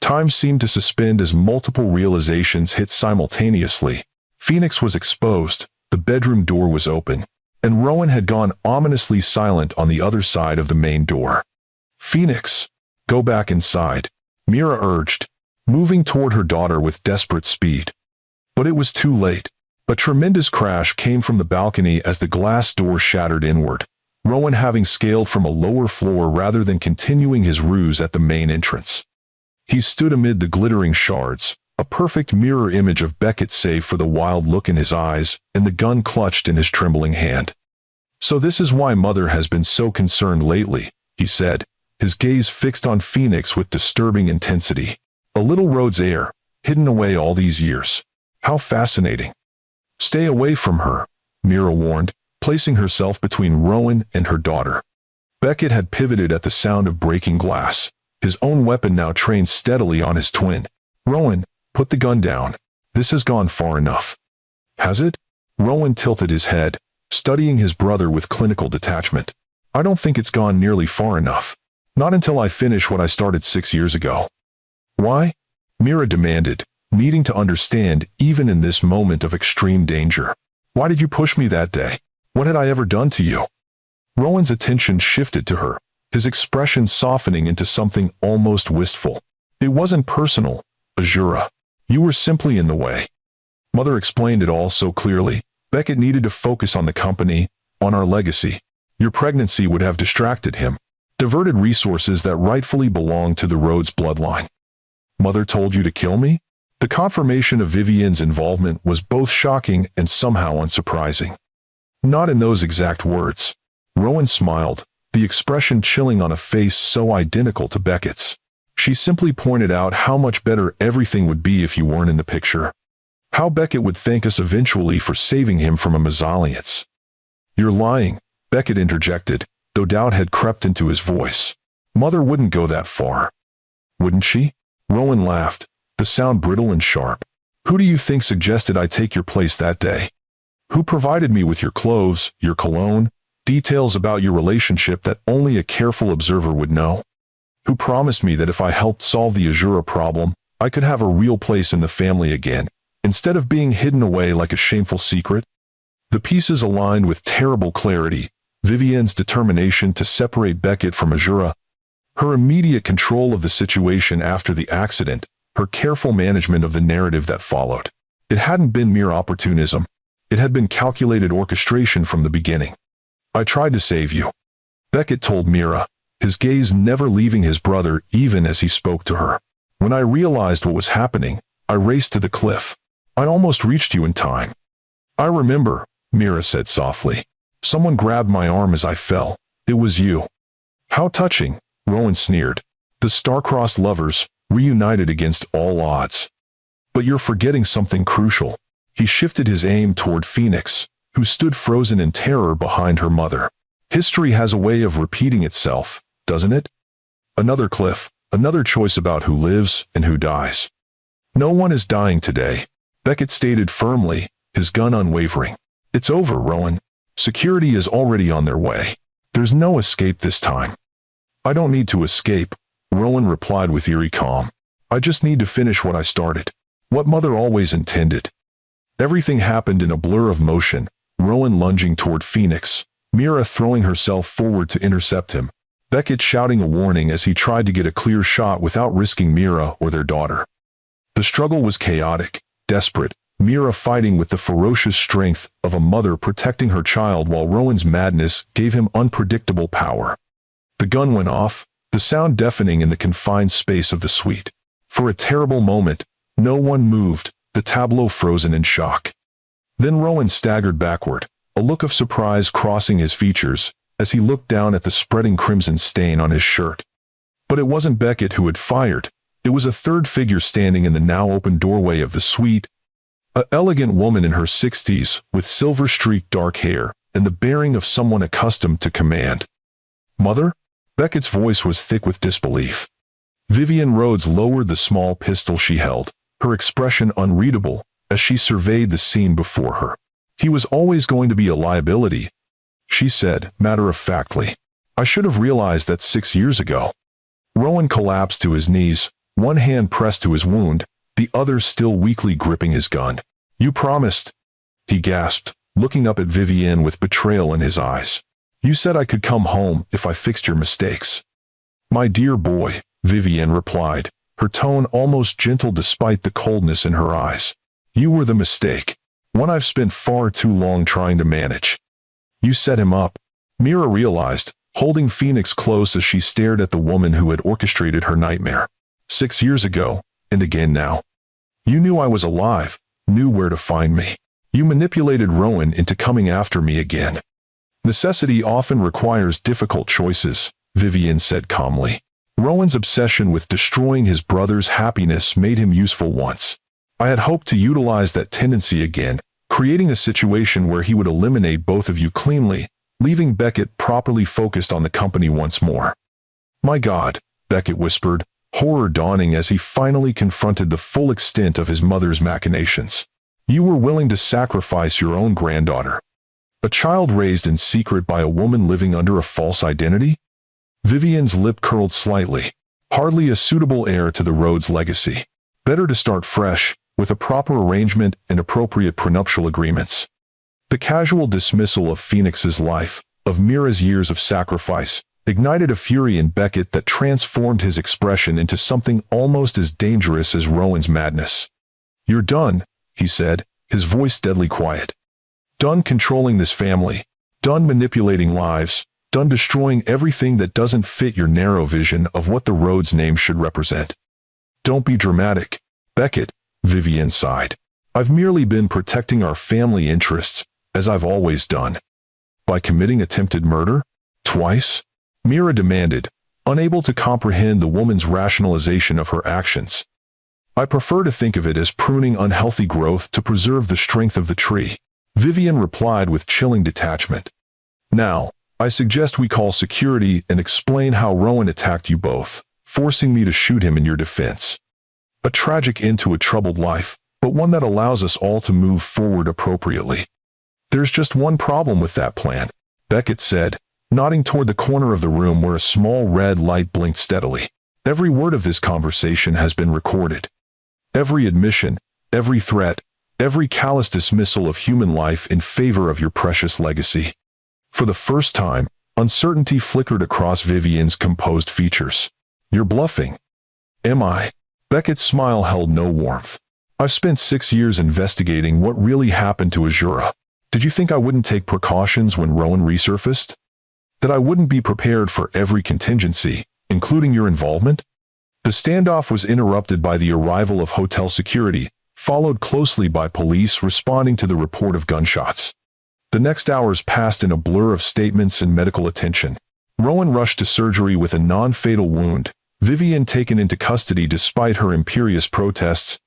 Time seemed to suspend as multiple realizations hit simultaneously. Phoenix was exposed, the bedroom door was open, and Rowan had gone ominously silent on the other side of the main door. Phoenix, go back inside, Mira urged, moving toward her daughter with desperate speed. But it was too late. A tremendous crash came from the balcony as the glass door shattered inward, Rowan having scaled from a lower floor rather than continuing his ruse at the main entrance. He stood amid the glittering shards, a perfect mirror image of Beckett save for the wild look in his eyes and the gun clutched in his trembling hand. So this is why Mother has been so concerned lately, he said, his gaze fixed on Phoenix with disturbing intensity. A little Rhodes heir, hidden away all these years. How fascinating. Stay away from her, Mira warned, placing herself between Rowan and her daughter. Beckett had pivoted at the sound of breaking glass, his own weapon now trained steadily on his twin. Rowan, put the gun down. This has gone far enough. Has it? Rowan tilted his head, studying his brother with clinical detachment. I don't think it's gone nearly far enough. Not until I finish what I started 6 years ago. Why? Mira demanded, needing to understand even in this moment of extreme danger. Why did you push me that day? What had I ever done to you? Rowan's attention shifted to her, his expression softening into something almost wistful. It wasn't personal, Azura. You were simply in the way. Mother explained it all so clearly. Beckett needed to focus on the company, on our legacy. Your pregnancy would have distracted him, diverted resources that rightfully belonged to the Rhodes bloodline. Mother told you to kill me? The confirmation of Vivian's involvement was both shocking and somehow unsurprising. Not in those exact words. Rowan smiled, the expression chilling on a face so identical to Beckett's. She simply pointed out how much better everything would be if you weren't in the picture. How Beckett would thank us eventually for saving him from a mesalliance. You're lying, Beckett interjected, though doubt had crept into his voice. Mother wouldn't go that far. Wouldn't she? Rowan laughed, the sound brittle and sharp. Who do you think suggested I take your place that day? Who provided me with your clothes, your cologne, details about your relationship that only a careful observer would know? Who promised me that if I helped solve the Azura problem, I could have a real place in the family again, instead of being hidden away like a shameful secret? The pieces aligned with terrible clarity. Vivian's determination to separate Beckett from Azura, her immediate control of the situation after the accident, her careful management of the narrative that followed. It hadn't been mere opportunism. It had been calculated orchestration from the beginning. I tried to save you, Beckett told Mira, his gaze never leaving his brother even as he spoke to her. When I realized what was happening, I raced to the cliff. I almost reached you in time. I remember, Mira said softly. Someone grabbed my arm as I fell. It was you. How touching, Rowan sneered. The star-crossed lovers, reunited against all odds. But you're forgetting something crucial. He shifted his aim toward Phoenix, who stood frozen in terror behind her mother. History has a way of repeating itself, doesn't it? Another cliff, another choice about who lives and who dies. No one is dying today, Beckett stated firmly, his gun unwavering. It's over, Rowan. Security is already on their way. There's no escape this time. I don't need to escape, Rowan replied with eerie calm. I just need to finish what I started. What Mother always intended. Everything happened in a blur of motion, Rowan lunging toward Phoenix, Mira throwing herself forward to intercept him, Beckett shouting a warning as he tried to get a clear shot without risking Mira or their daughter. The struggle was chaotic, desperate, Mira fighting with the ferocious strength of a mother protecting her child while Rowan's madness gave him unpredictable power. The gun went off, the sound deafening in the confined space of the suite. For a terrible moment, no one moved, the tableau frozen in shock. Then Rowan staggered backward, a look of surprise crossing his features as he looked down at the spreading crimson stain on his shirt. But it wasn't Beckett who had fired. It was a third figure standing in the now open doorway of the suite, an elegant woman in her 60s with silver-streaked dark hair and the bearing of someone accustomed to command. "Mother?" Beckett's voice was thick with disbelief. Vivian Rhodes lowered the small pistol she held, her expression unreadable as she surveyed the scene before her. "He was always going to be a liability," she said, matter-of-factly. "I should have realized that 6 years ago." Rowan collapsed to his knees, one hand pressed to his wound, the other still weakly gripping his gun. "You promised," he gasped, looking up at Vivian with betrayal in his eyes. "You said I could come home if I fixed your mistakes." "My dear boy," Vivian replied, her tone almost gentle despite the coldness in her eyes. "You were the mistake, one I've spent far too long trying to manage." "You set him up," Mira realized, holding Phoenix close as she stared at the woman who had orchestrated her nightmare. 6 years ago, and again now. "You knew I was alive, knew where to find me. You manipulated Rowan into coming after me again." "Necessity often requires difficult choices," Vivian said calmly. "Rowan's obsession with destroying his brother's happiness made him useful once. I had hoped to utilize that tendency again, creating a situation where he would eliminate both of you cleanly, leaving Beckett properly focused on the company once more." "My God," Beckett whispered, horror dawning as he finally confronted the full extent of his mother's machinations. "You were willing to sacrifice your own granddaughter. A child raised in secret by a woman living under a false identity?" Vivian's lip curled slightly. Hardly a suitable heir to the Rhodes legacy. Better to start fresh, with a proper arrangement and appropriate prenuptial agreements. The casual dismissal of Phoenix's life, of Mira's years of sacrifice, ignited a fury in Beckett that transformed his expression into something almost as dangerous as Rowan's madness. "You're done," he said, his voice deadly quiet. "Done controlling this family, done manipulating lives, done destroying everything that doesn't fit your narrow vision of what the Rhodes name should represent." "Don't be dramatic, Beckett," Vivian sighed. "I've merely been protecting our family interests, as I've always done." "By committing attempted murder? Twice?" Mira demanded, unable to comprehend the woman's rationalization of her actions. "I prefer to think of it as pruning unhealthy growth to preserve the strength of the tree," Vivian replied with chilling detachment. "Now, I suggest we call security and explain how Rowan attacked you both, forcing me to shoot him in your defense. A tragic end to a troubled life, but one that allows us all to move forward appropriately." "There's just one problem with that plan," Beckett said, nodding toward the corner of the room where a small red light blinked steadily. "Every word of this conversation has been recorded. Every admission, every threat, every callous dismissal of human life in favor of your precious legacy." For the first time, uncertainty flickered across Vivian's composed features. "You're bluffing." "Am I?" Beckett's smile held no warmth. "I've spent 6 years investigating what really happened to Azura. Did you think I wouldn't take precautions when Rowan resurfaced? That I wouldn't be prepared for every contingency, including your involvement?" The standoff was interrupted by the arrival of hotel security, followed closely by police responding to the report of gunshots. The next hours passed in a blur of statements and medical attention. Rowan rushed to surgery with a non-fatal wound, Vivian taken into custody despite her imperious protests,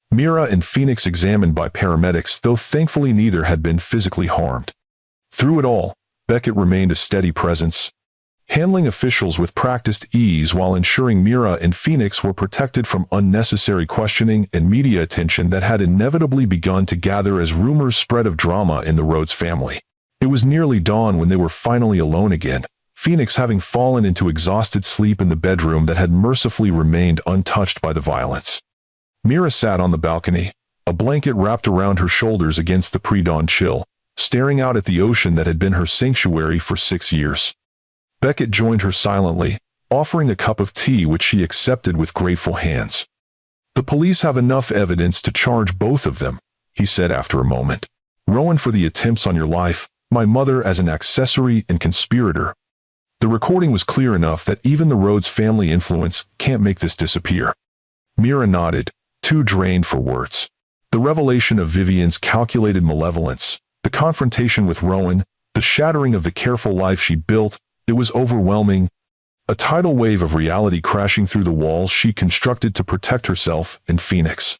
Mira and Phoenix examined by paramedics, though thankfully neither had been physically harmed. Through it all, Beckett remained a steady presence, handling officials with practiced ease while ensuring Mira and Phoenix were protected from unnecessary questioning and media attention that had inevitably begun to gather as rumors spread of drama in the Rhodes family. It was nearly dawn when they were finally alone again, Phoenix having fallen into exhausted sleep in the bedroom that had mercifully remained untouched by the violence. Mira sat on the balcony, a blanket wrapped around her shoulders against the pre-dawn chill, staring out at the ocean that had been her sanctuary for 6 years. Beckett joined her silently, offering a cup of tea which she accepted with grateful hands. "The police have enough evidence to charge both of them," he said after a moment. Rowan for the attempts on your life, my mother as an accessory and conspirator. The recording was clear enough that even the Rhodes family influence can't make this disappear. Mira nodded, too drained for words. The revelation of Vivian's calculated malevolence, the confrontation with Rowan, the shattering of the careful life she built, it was overwhelming. A tidal wave of reality crashing through the walls she constructed to protect herself and Phoenix.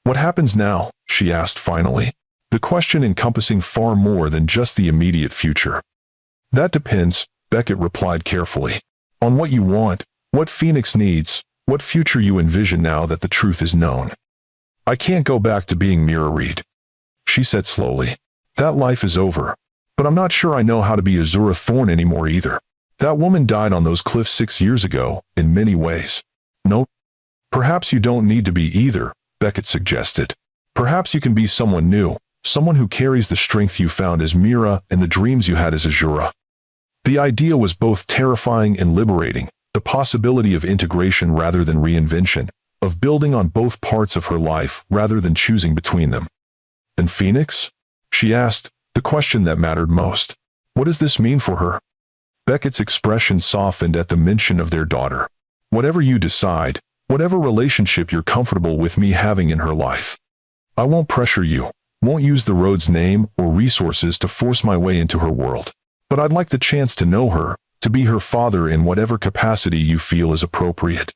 What happens now? She asked finally, the question encompassing far more than just the immediate future. That depends, Beckett replied carefully, on what you want, what Phoenix needs, what future you envision now that the truth is known. I can't go back to being Mira Reed, she said slowly. That life is over, but I'm not sure I know how to be Azura Thorne anymore either. That woman died on those cliffs 6 years ago, in many ways. No, perhaps you don't need to be either, Beckett suggested. Perhaps you can be someone new, someone who carries the strength you found as Mira and the dreams you had as Azura. The idea was both terrifying and liberating, the possibility of integration rather than reinvention, of building on both parts of her life rather than choosing between them. And Phoenix? She asked, the question that mattered most. What does this mean for her? Beckett's expression softened at the mention of their daughter. Whatever you decide, whatever relationship you're comfortable with me having in her life. I won't pressure you, won't use the Rhodes name or resources to force my way into her world. But I'd like the chance to know her, to be her father in whatever capacity you feel is appropriate.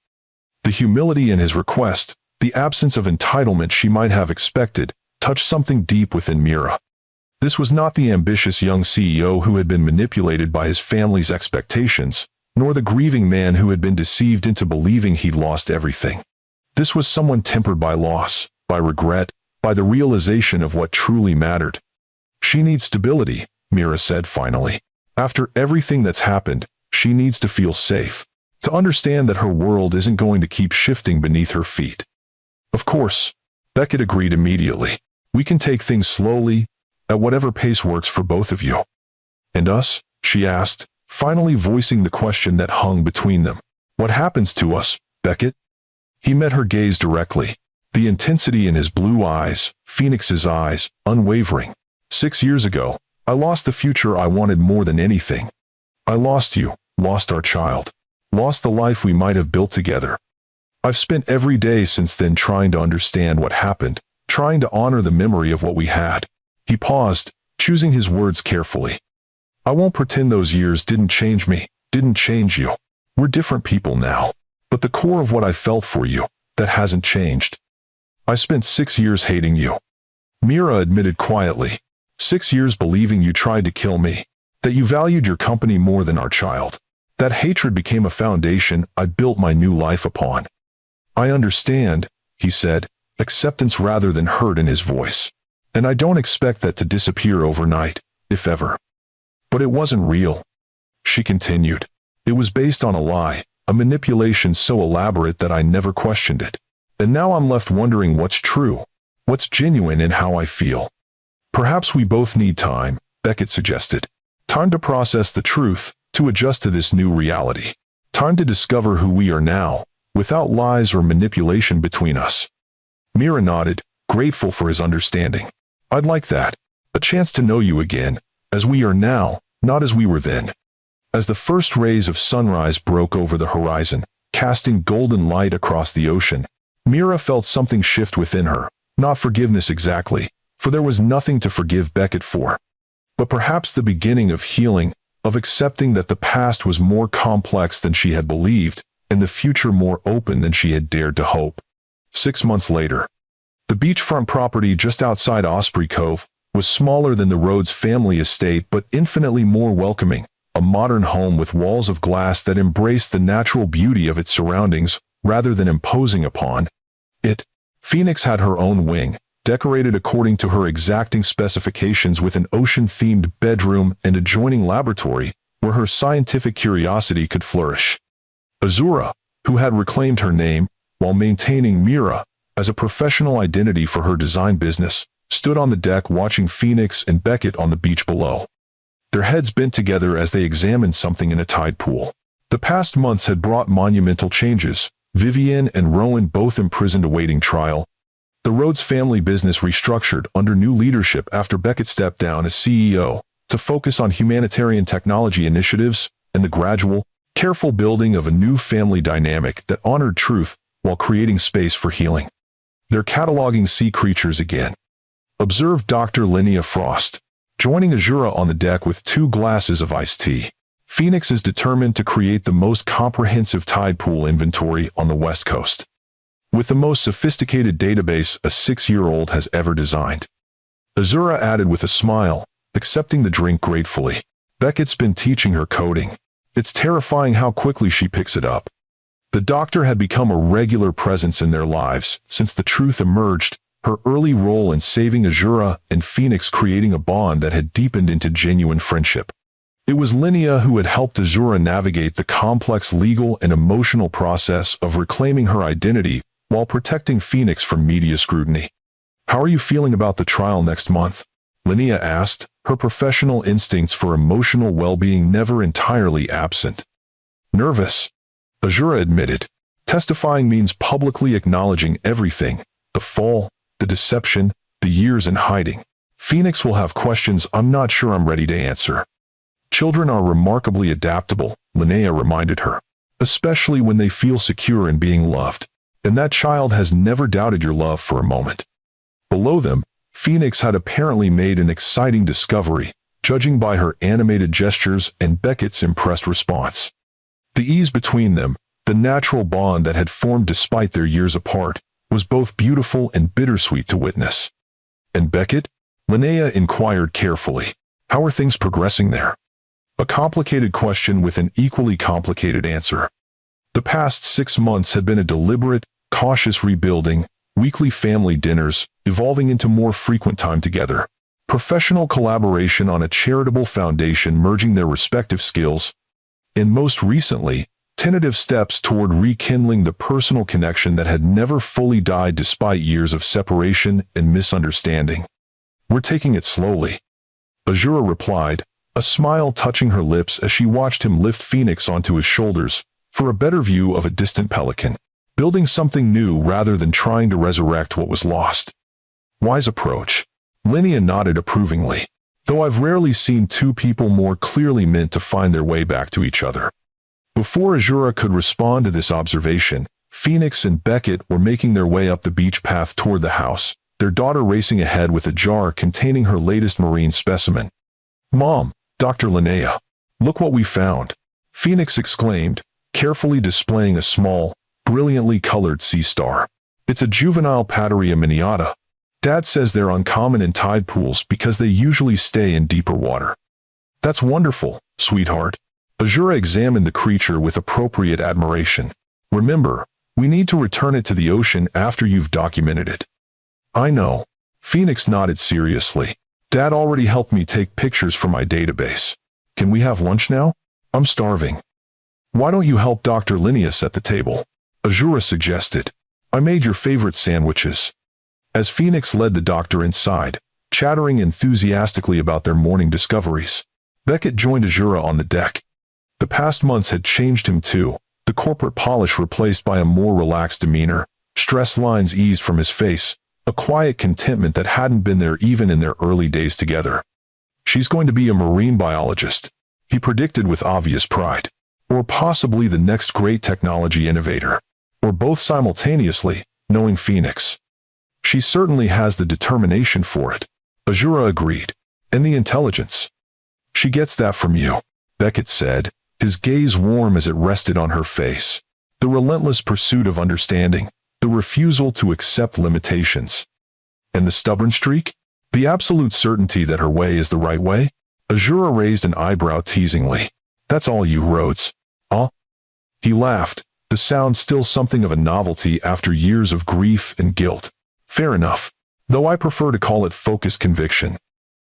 The humility in his request, the absence of entitlement she might have expected, touched something deep within Mira. This was not the ambitious young CEO who had been manipulated by his family's expectations, nor the grieving man who had been deceived into believing he'd lost everything. This was someone tempered by loss, by regret, by the realization of what truly mattered. She needs stability, Mira said finally. After everything that's happened, she needs to feel safe, to understand that her world isn't going to keep shifting beneath her feet. Of course, Beckett agreed immediately. We can take things slowly, at whatever pace works for both of you. And us? She asked, finally voicing the question that hung between them. What happens to us, Beckett? He met her gaze directly, the intensity in his blue eyes, Phoenix's eyes, unwavering. 6 years ago, I lost the future I wanted more than anything. I lost you, lost our child, lost the life we might have built together. I've spent every day since then trying to understand what happened, trying to honor the memory of what we had. He paused, choosing his words carefully. I won't pretend those years didn't change me, didn't change you. We're different people now. But the core of what I felt for you, that hasn't changed. I spent 6 years hating you. Mira admitted quietly. 6 years believing you tried to kill me, that you valued your company more than our child. That hatred became a foundation I built my new life upon. I understand, he said, acceptance rather than hurt in his voice. And I don't expect that to disappear overnight, if ever. But it wasn't real. She continued. It was based on a lie, a manipulation so elaborate that I never questioned it. And now I'm left wondering what's true, what's genuine in how I feel. Perhaps we both need time, Beckett suggested. Time to process the truth, to adjust to this new reality. Time to discover who we are now, without lies or manipulation between us. Mira nodded, grateful for his understanding. I'd like that. A chance to know you again, as we are now, not as we were then. As the first rays of sunrise broke over the horizon, casting golden light across the ocean, Mira felt something shift within her, not forgiveness exactly, for there was nothing to forgive Beckett for. But perhaps the beginning of healing, of accepting that the past was more complex than she had believed, and the future more open than she had dared to hope. 6 months later, the beachfront property just outside Osprey Cove was smaller than the Rhodes family estate but infinitely more welcoming, a modern home with walls of glass that embraced the natural beauty of its surroundings rather than imposing upon it. Phoenix had her own wing, decorated according to her exacting specifications with an ocean-themed bedroom and adjoining laboratory where her scientific curiosity could flourish. Azura, who had reclaimed her name, while maintaining Mira as a professional identity for her design business, stood on the deck watching Phoenix and Beckett on the beach below. Their heads bent together as they examined something in a tide pool. The past months had brought monumental changes, Vivian and Rowan both imprisoned awaiting trial, The Rhodes family business restructured under new leadership after Beckett stepped down as CEO to focus on humanitarian technology initiatives and the gradual, careful building of a new family dynamic that honored truth while creating space for healing. They're cataloging sea creatures again, observed Dr. Linnea Frost, joining Azura on the deck with 2 glasses of iced tea. Phoenix is determined to create the most comprehensive tide pool inventory on the West Coast, with the most sophisticated database a 6-year-old has ever designed. Azura added with a smile, accepting the drink gratefully. Beckett's been teaching her coding. It's terrifying how quickly she picks it up. The doctor had become a regular presence in their lives since the truth emerged, her early role in saving Azura and Phoenix creating a bond that had deepened into genuine friendship. It was Linnea who had helped Azura navigate the complex legal and emotional process of reclaiming her identity while protecting Phoenix from media scrutiny. "How are you feeling about the trial next month?" Linnea asked, her professional instincts for emotional well-being never entirely absent. "Nervous," Azura admitted. "Testifying means publicly acknowledging everything, the fall, the deception, the years in hiding. Phoenix will have questions I'm not sure I'm ready to answer." "Children are remarkably adaptable," Linnea reminded her, "especially when they feel secure in being loved. And that child has never doubted your love for a moment." Below them, Phoenix had apparently made an exciting discovery, judging by her animated gestures and Beckett's impressed response. The ease between them, the natural bond that had formed despite their years apart, was both beautiful and bittersweet to witness. "And Beckett?" Linnea inquired carefully. "How are things progressing there?" A complicated question with an equally complicated answer. The past 6 months had been a deliberate, cautious rebuilding, weekly family dinners, evolving into more frequent time together, professional collaboration on a charitable foundation merging their respective skills, and most recently, tentative steps toward rekindling the personal connection that had never fully died despite years of separation and misunderstanding. "We're taking it slowly," Azura replied, a smile touching her lips as she watched him lift Phoenix onto his shoulders for a better view of a distant pelican, building something new rather than trying to resurrect what was lost. "Wise approach." Linnea nodded approvingly, though I've rarely seen 2 people more clearly meant to find their way back to each other. Before Azura could respond to this observation, Phoenix and Beckett were making their way up the beach path toward the house, their daughter racing ahead with a jar containing her latest marine specimen. "Mom, Dr. Linnea, look what we found," Phoenix exclaimed, carefully displaying a small, brilliantly colored sea star. "It's a juvenile Pateria miniata. Dad says they're uncommon in tide pools because they usually stay in deeper water." "That's wonderful, sweetheart." Azura examined the creature with appropriate admiration. "Remember, we need to return it to the ocean after you've documented it." "I know." Phoenix nodded seriously. "Dad already helped me take pictures for my database. Can we have lunch now? I'm starving." "Why don't you help Dr. Linnea set the table?" Azura suggested. "I made your favorite sandwiches." As Phoenix led the doctor inside, chattering enthusiastically about their morning discoveries, Beckett joined Azura on the deck. The past months had changed him too, the corporate polish replaced by a more relaxed demeanor, stress lines eased from his face, a quiet contentment that hadn't been there even in their early days together. "She's going to be a marine biologist," he predicted with obvious pride. "Or possibly the next great technology innovator. Or both simultaneously, knowing Phoenix. She certainly has the determination for it," Azura agreed. "And the intelligence." "She gets that from you," Beckett said, his gaze warm as it rested on her face. "The relentless pursuit of understanding, the refusal to accept limitations." "And the stubborn streak? The absolute certainty that her way is the right way?" Azura raised an eyebrow teasingly. "That's all you, Rhodes." "Huh?" He laughed, the sound still something of a novelty after years of grief and guilt. "Fair enough, though I prefer to call it focused conviction."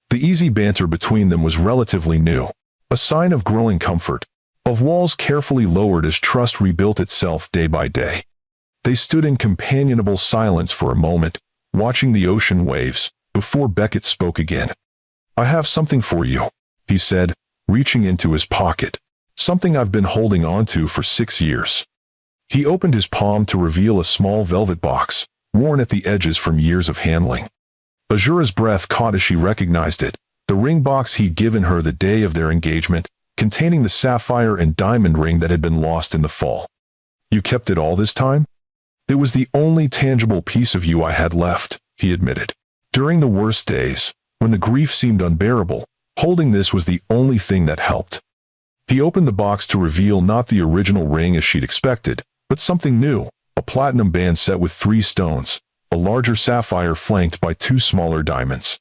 The easy banter between them was relatively new, a sign of growing comfort, of walls carefully lowered as trust rebuilt itself day by day. They stood in companionable silence for a moment, watching the ocean waves, before Beckett spoke again. "I have something for you," he said, reaching into his pocket. "Something I've been holding on to for 6 years." He opened his palm to reveal a small velvet box, worn at the edges from years of handling. Azura's breath caught as she recognized it, the ring box he'd given her the day of their engagement, containing the sapphire and diamond ring that had been lost in the fall. "You kept it all this time?" "It was the only tangible piece of you I had left," he admitted. "During the worst days, when the grief seemed unbearable, holding this was the only thing that helped." He opened the box to reveal not the original ring as she'd expected, but something new, a platinum band set with 3 stones, a larger sapphire flanked by 2 smaller diamonds.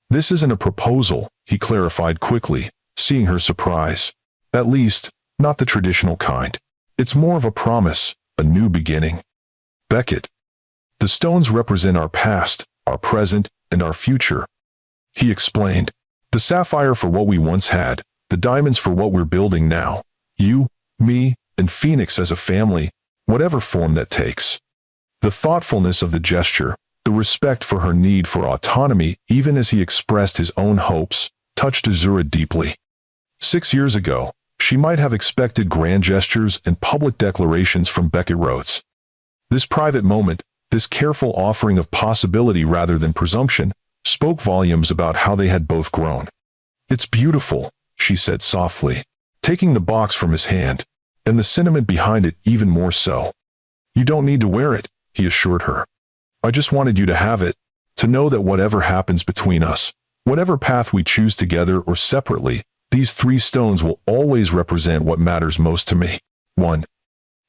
"This isn't a proposal," he clarified quickly, seeing her surprise. "At least, not the traditional kind. It's more of a promise, a new beginning." "Beckett. The stones represent our past, our present, and our future," he explained. "The sapphire for what we once had, the diamonds for what we're building now. You, me, and Phoenix as a family, whatever form that takes." The thoughtfulness of the gesture, the respect for her need for autonomy even as he expressed his own hopes, touched Azura deeply. 6 years ago, she might have expected grand gestures and public declarations from Beckett Rhodes. This private moment, this careful offering of possibility rather than presumption, spoke volumes about how they had both grown. "It's beautiful," she said softly, taking the box from his hand, "and the sentiment behind it even more so." "You don't need to wear it," he assured her. "I just wanted you to have it, to know that whatever happens between us, whatever path we choose together or separately, these 3 stones will always represent what matters most to me." 1.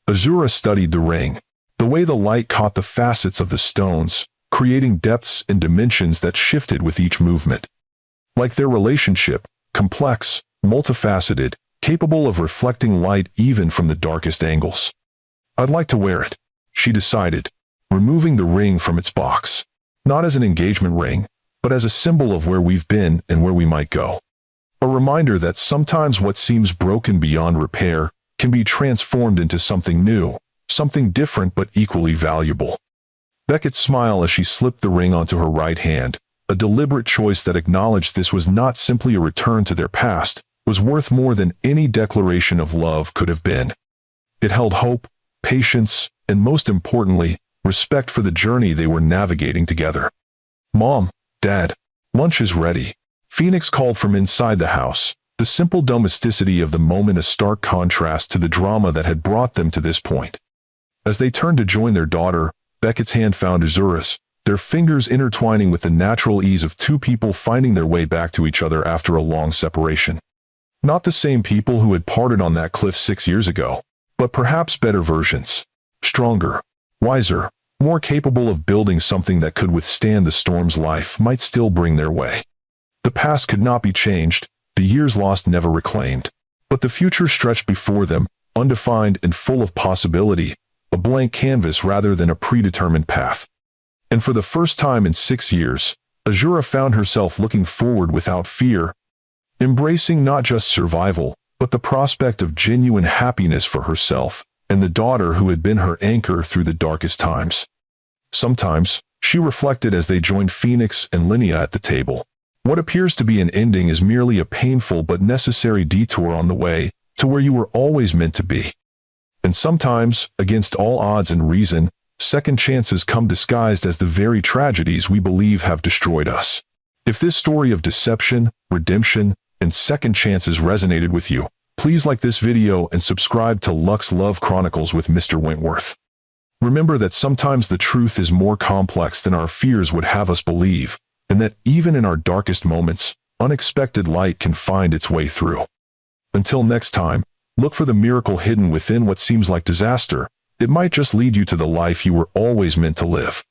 Azura studied the ring, the way the light caught the facets of the stones, creating depths and dimensions that shifted with each movement. Like their relationship, complex, multifaceted, capable of reflecting light even from the darkest angles. "I'd like to wear it," she decided, removing the ring from its box. "Not as an engagement ring, but as a symbol of where we've been and where we might go. A reminder that sometimes what seems broken beyond repair can be transformed into something new, something different but equally valuable." Beckett smiled as she slipped the ring onto her right hand, a deliberate choice that acknowledged this was not simply a return to their past, was worth more than any declaration of love could have been. It held hope, patience, and most importantly, respect for the journey they were navigating together. "Mom, Dad, lunch is ready," Phoenix called from inside the house, the simple domesticity of the moment a stark contrast to the drama that had brought them to this point. As they turned to join their daughter, Beckett's hand found Azura's, their fingers intertwining with the natural ease of 2 people finding their way back to each other after a long separation. Not the same people who had parted on that cliff 6 years ago, but perhaps better versions. Stronger, wiser, more capable of building something that could withstand the storms life might still bring their way. The past could not be changed, the years lost never reclaimed, but the future stretched before them, undefined and full of possibility, a blank canvas rather than a predetermined path. And for the first time in 6 years, Azura found herself looking forward without fear, embracing not just survival, but the prospect of genuine happiness for herself and the daughter who had been her anchor through the darkest times. Sometimes, she reflected as they joined Phoenix and Linnea at the table, what appears to be an ending is merely a painful but necessary detour on the way to where you were always meant to be. And sometimes, against all odds and reason, second chances come disguised as the very tragedies we believe have destroyed us. If this story of deception, redemption, and second chances resonated with you, please like this video and subscribe to Lux Love Chronicles with Mr. Wentworth. Remember that sometimes the truth is more complex than our fears would have us believe, and that even in our darkest moments, unexpected light can find its way through. Until next time, look for the miracle hidden within what seems like disaster. It might just lead you to the life you were always meant to live.